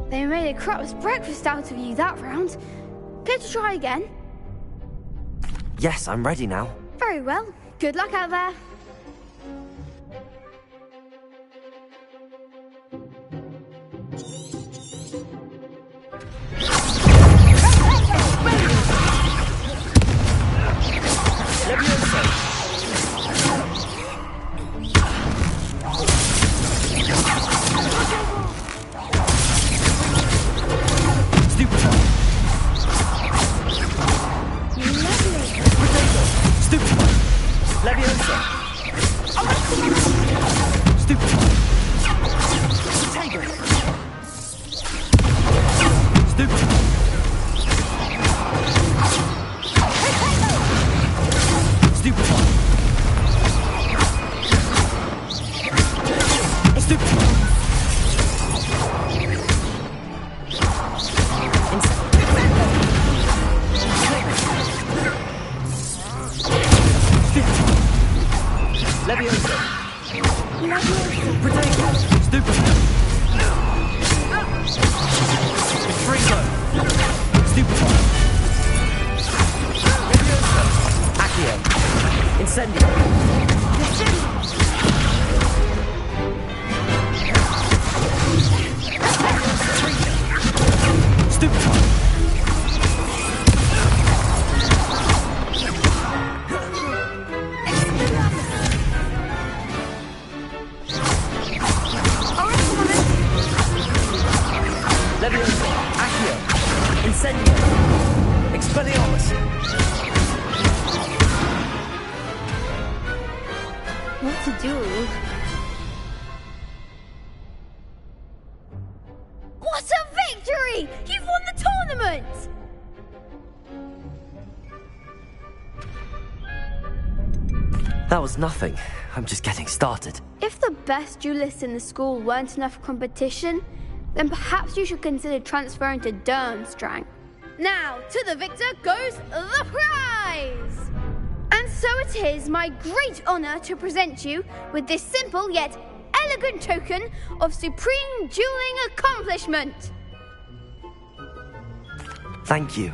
Speaker 12: They made a crap's breakfast out of you that round. Care to try again?
Speaker 1: Yes, I'm ready now.
Speaker 12: Very well. Good luck out there.
Speaker 1: Leviosa! Leviosa!
Speaker 12: Leviosa!
Speaker 13: Stupefy! Stringo! Stupefy!
Speaker 1: Leviosa! Accio! Incendio!
Speaker 13: Stupefy!
Speaker 1: Leviosa! Accio! Incendio! Expelliarmus!
Speaker 12: What to do? What a victory! You've won the tournament!
Speaker 1: That was nothing. I'm just getting started.
Speaker 12: If the best duelists in the school weren't enough competition, then perhaps you should consider transferring to Durmstrang. Now, to the victor goes the prize! And so it is my great honor to present you with this simple yet elegant token of supreme dueling accomplishment.
Speaker 1: Thank you.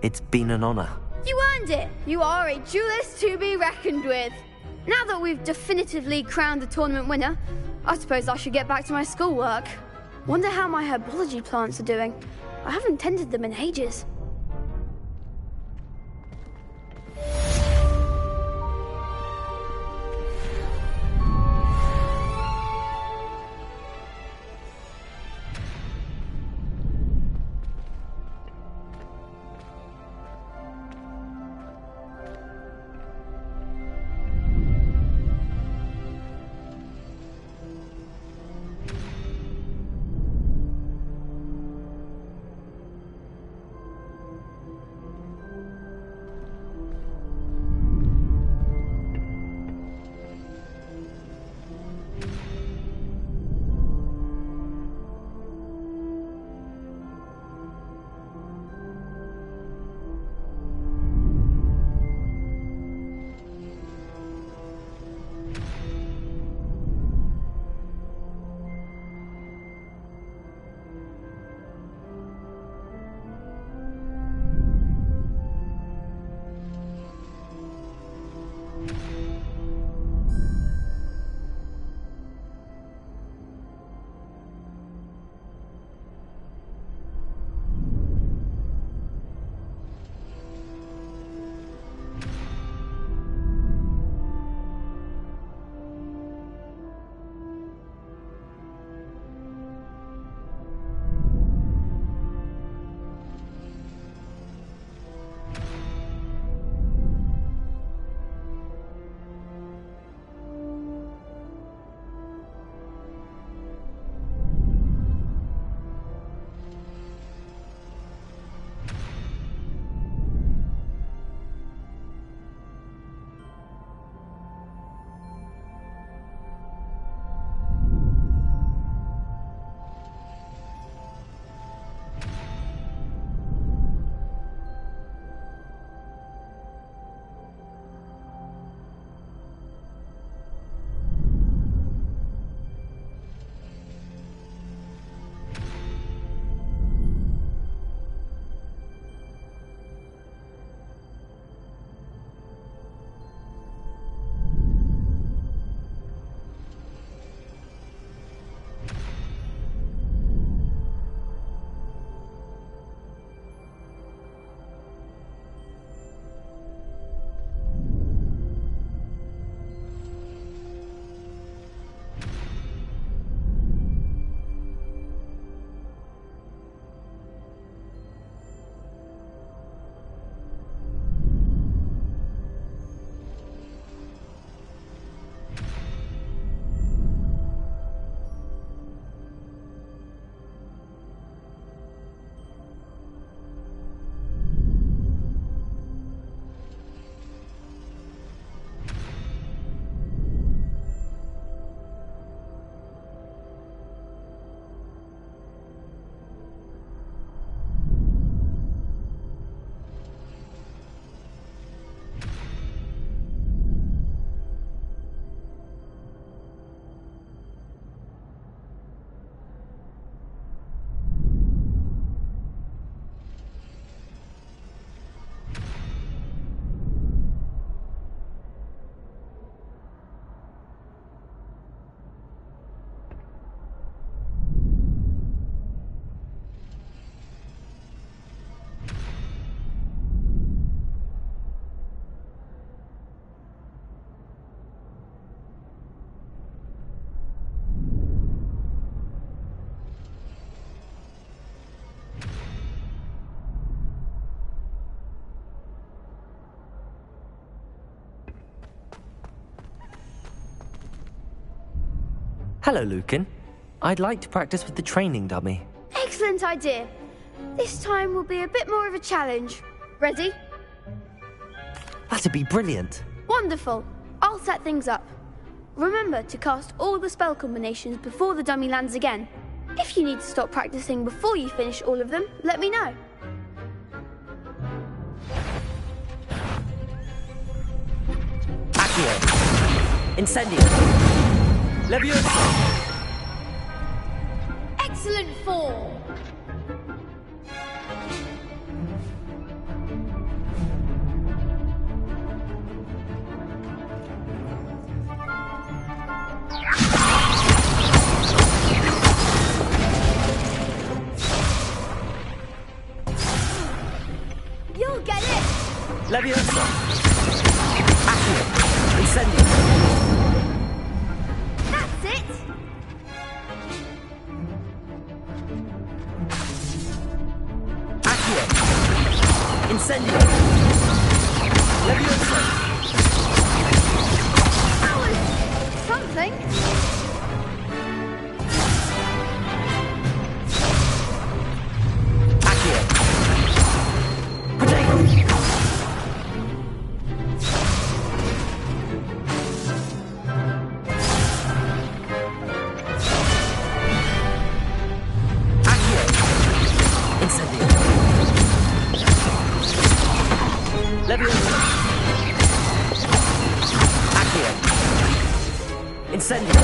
Speaker 1: It's been an honor.
Speaker 12: You earned it. You are a duelist to be reckoned with. Now that we've definitively crowned the tournament winner, I suppose I should get back to my schoolwork. Wonder how my herbology plants are doing. I haven't tended them in ages.
Speaker 1: Hello, Lucan. I'd like to practice with the training dummy.
Speaker 12: Excellent idea. This time will be a bit more of a challenge. Ready?
Speaker 1: That'd be brilliant.
Speaker 12: Wonderful. I'll set things up. Remember to cast all the spell combinations before the dummy lands again. If you need to stop practicing before you finish all of them, let me know.
Speaker 1: Accio. Incendio. Leviosa.
Speaker 12: Excellent form. You'll get it!
Speaker 1: Leviosa. Accio. Incendio.
Speaker 12: That's it!
Speaker 1: Accio. Incendio. Leviosa.
Speaker 12: That was something.
Speaker 1: Accio. Potato. Accio. Incendio. Leviosa. Accio. Incendio.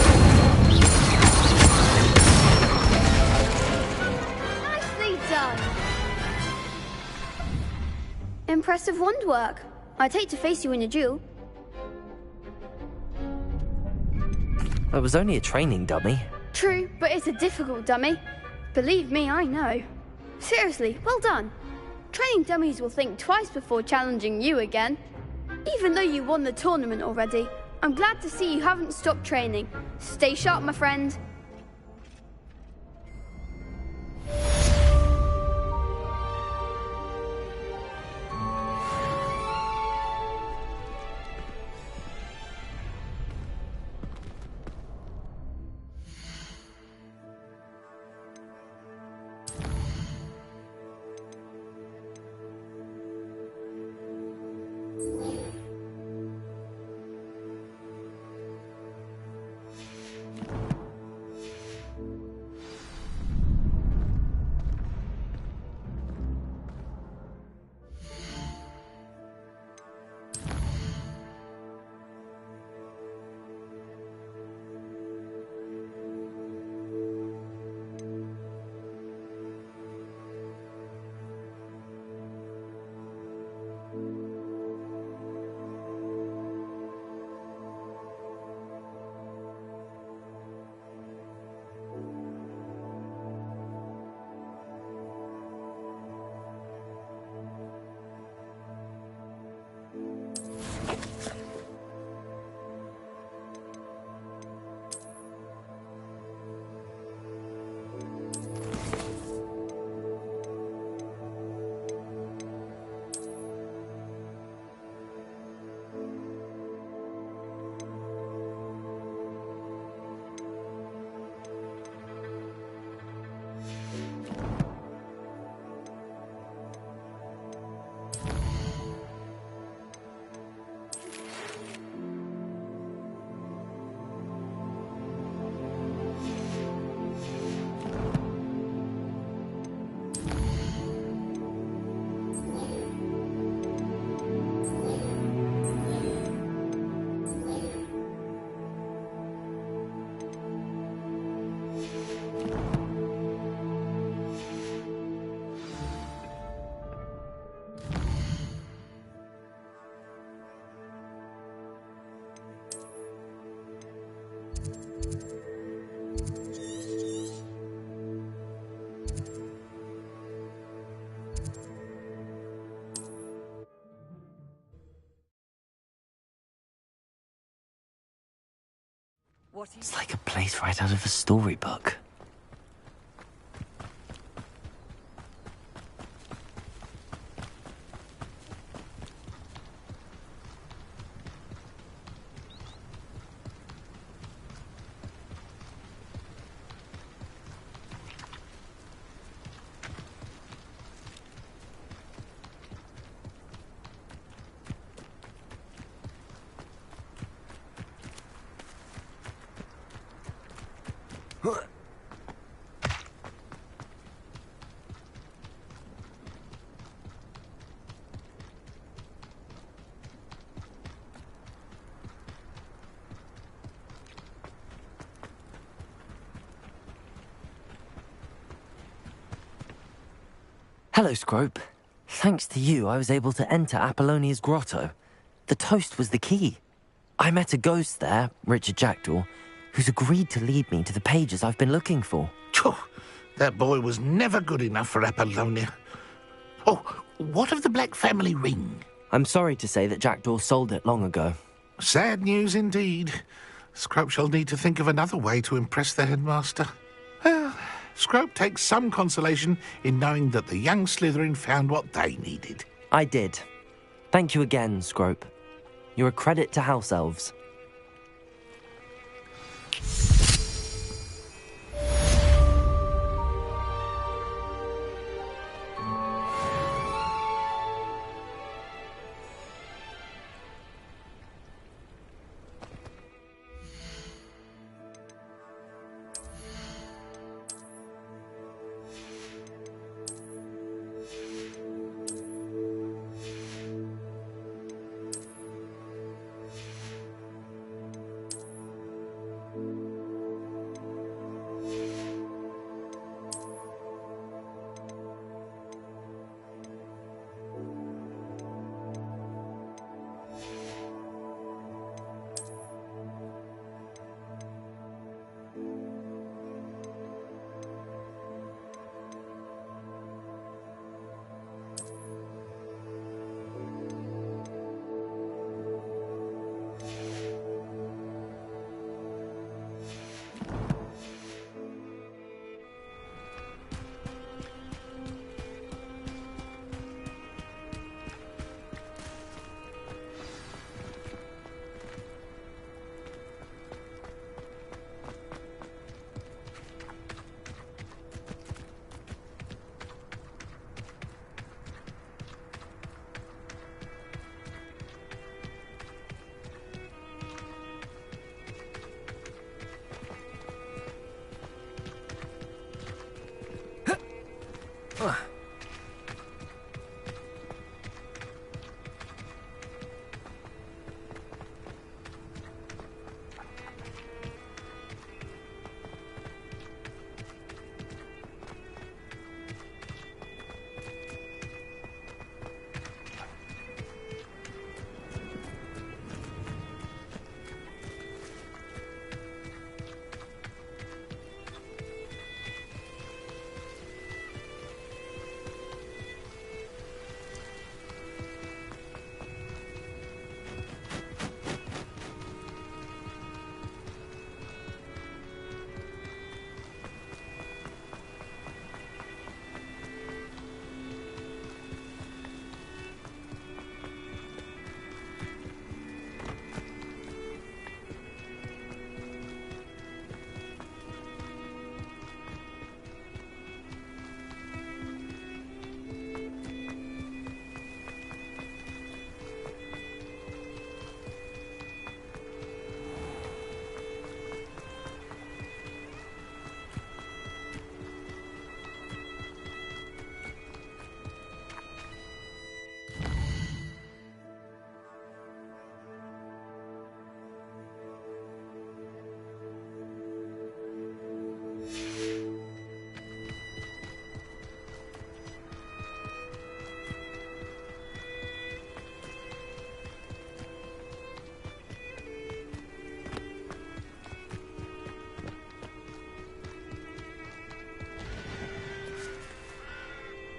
Speaker 12: Nicely done. Impressive wand work. I'd hate to face you in a duel.
Speaker 1: It was only a training dummy.
Speaker 12: True, but it's a difficult dummy. Believe me, I know. Seriously, well done. Training dummies will think twice before challenging you again. Even though you won the tournament already, I'm glad to see you haven't stopped training. Stay sharp, my friend.
Speaker 1: It's like a place right out of a storybook. Hello, Scrope. Thanks to you, I was able to enter Apollonia's grotto. The toast was the key. I met a ghost there, Richard Jackdaw, who's agreed to lead me to the pages I've been looking for.
Speaker 3: Phew, that boy was never good enough for Apollonia. Oh, what of the Black family ring?
Speaker 1: I'm sorry to say that Jackdaw sold it long ago.
Speaker 3: Sad news indeed. Scrope shall need to think of another way to impress the headmaster. Well, Scrope takes some consolation in knowing that the young Slytherin found what they needed.
Speaker 1: I did. Thank you again, Scrope. You're a credit to House Elves.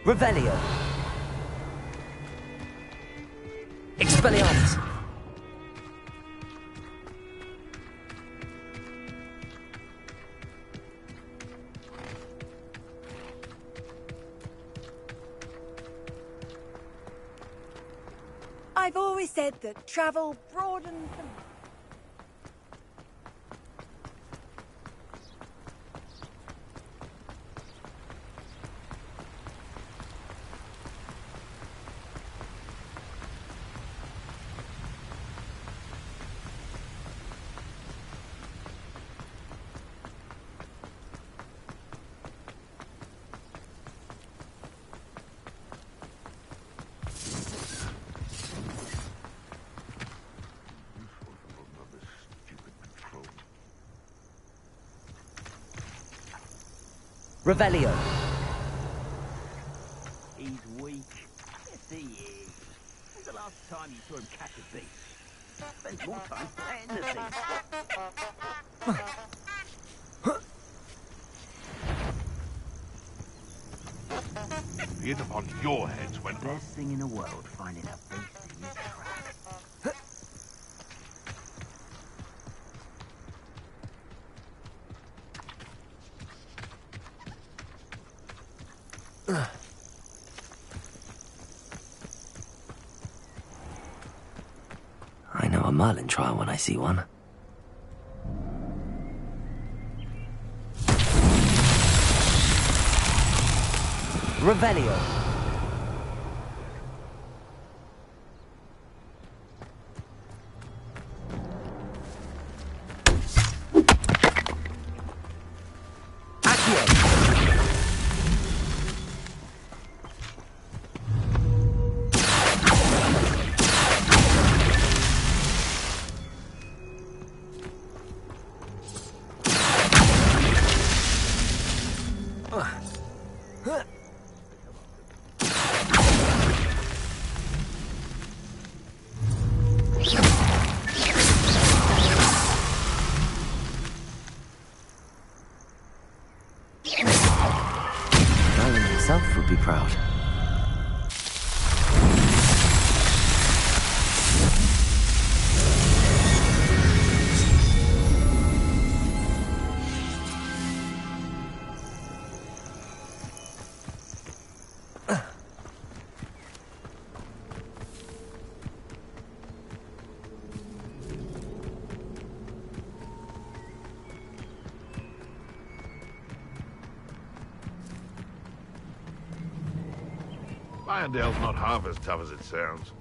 Speaker 1: Revelio. Expelliarmus.
Speaker 10: I've always said that travel broadens the...
Speaker 1: Revelio.
Speaker 7: He's weak. Yes, he is. When's the last time you saw him catch a beast? Spends more time planting the thing.
Speaker 3: Be it upon your heads when...
Speaker 7: Best thing in the world, finding a beast in your trap.
Speaker 1: I know a Merlin trial when I see one. Revelio. Merlin himself would be proud.
Speaker 3: Irondale's not half as tough as it sounds.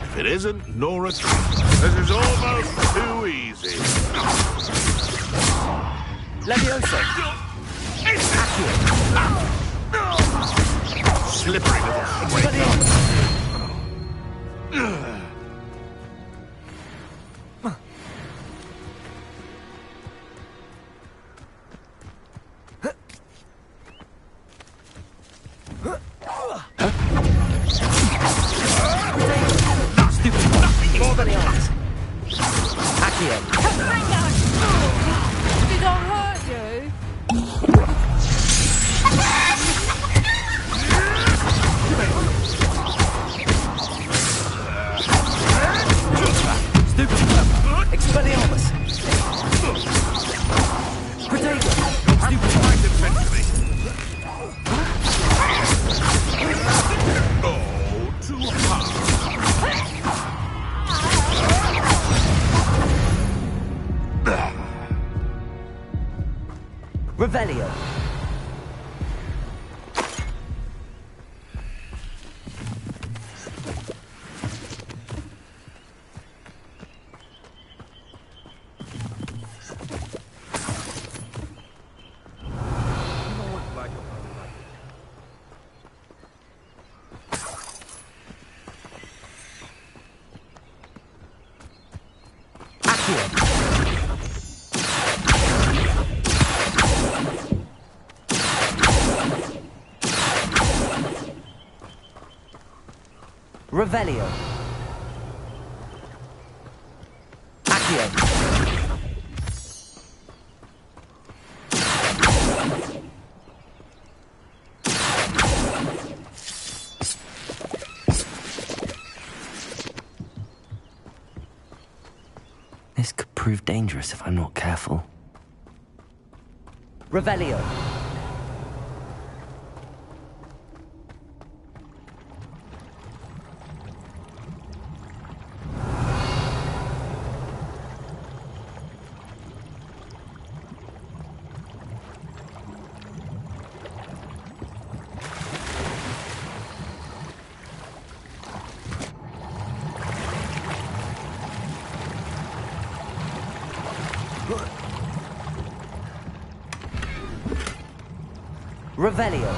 Speaker 3: If it isn't, no retreat. This is almost too easy.
Speaker 1: Levioso.
Speaker 3: Slippery little
Speaker 4: Did I hurt you?
Speaker 1: Expelliarmus. Protego.
Speaker 3: Stupid fight eventually. Oh, too hard.
Speaker 1: Revelio. Revelio. Accio. This could prove dangerous if I'm not careful. Revelio. Revelio.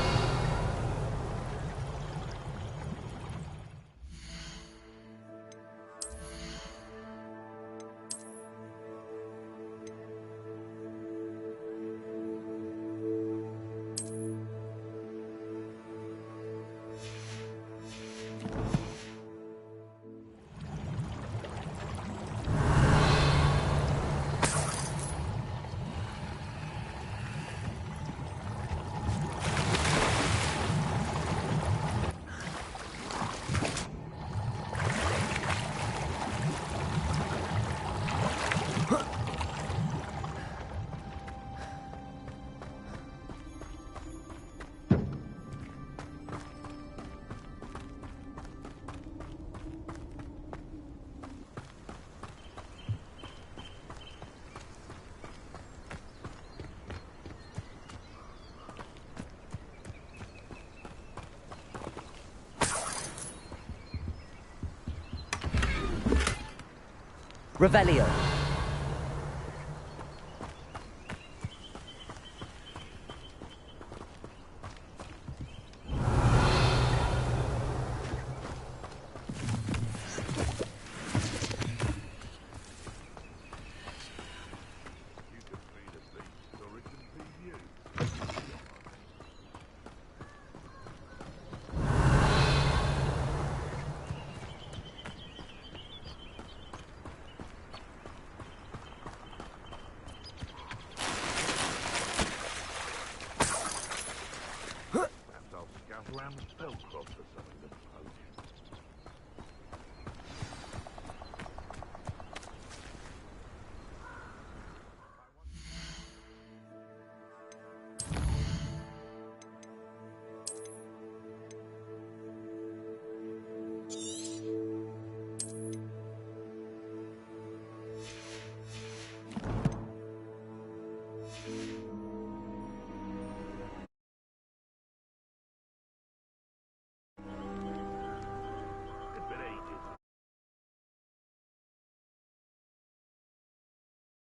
Speaker 1: Revelio.
Speaker 3: Around the spellcraft for some of them.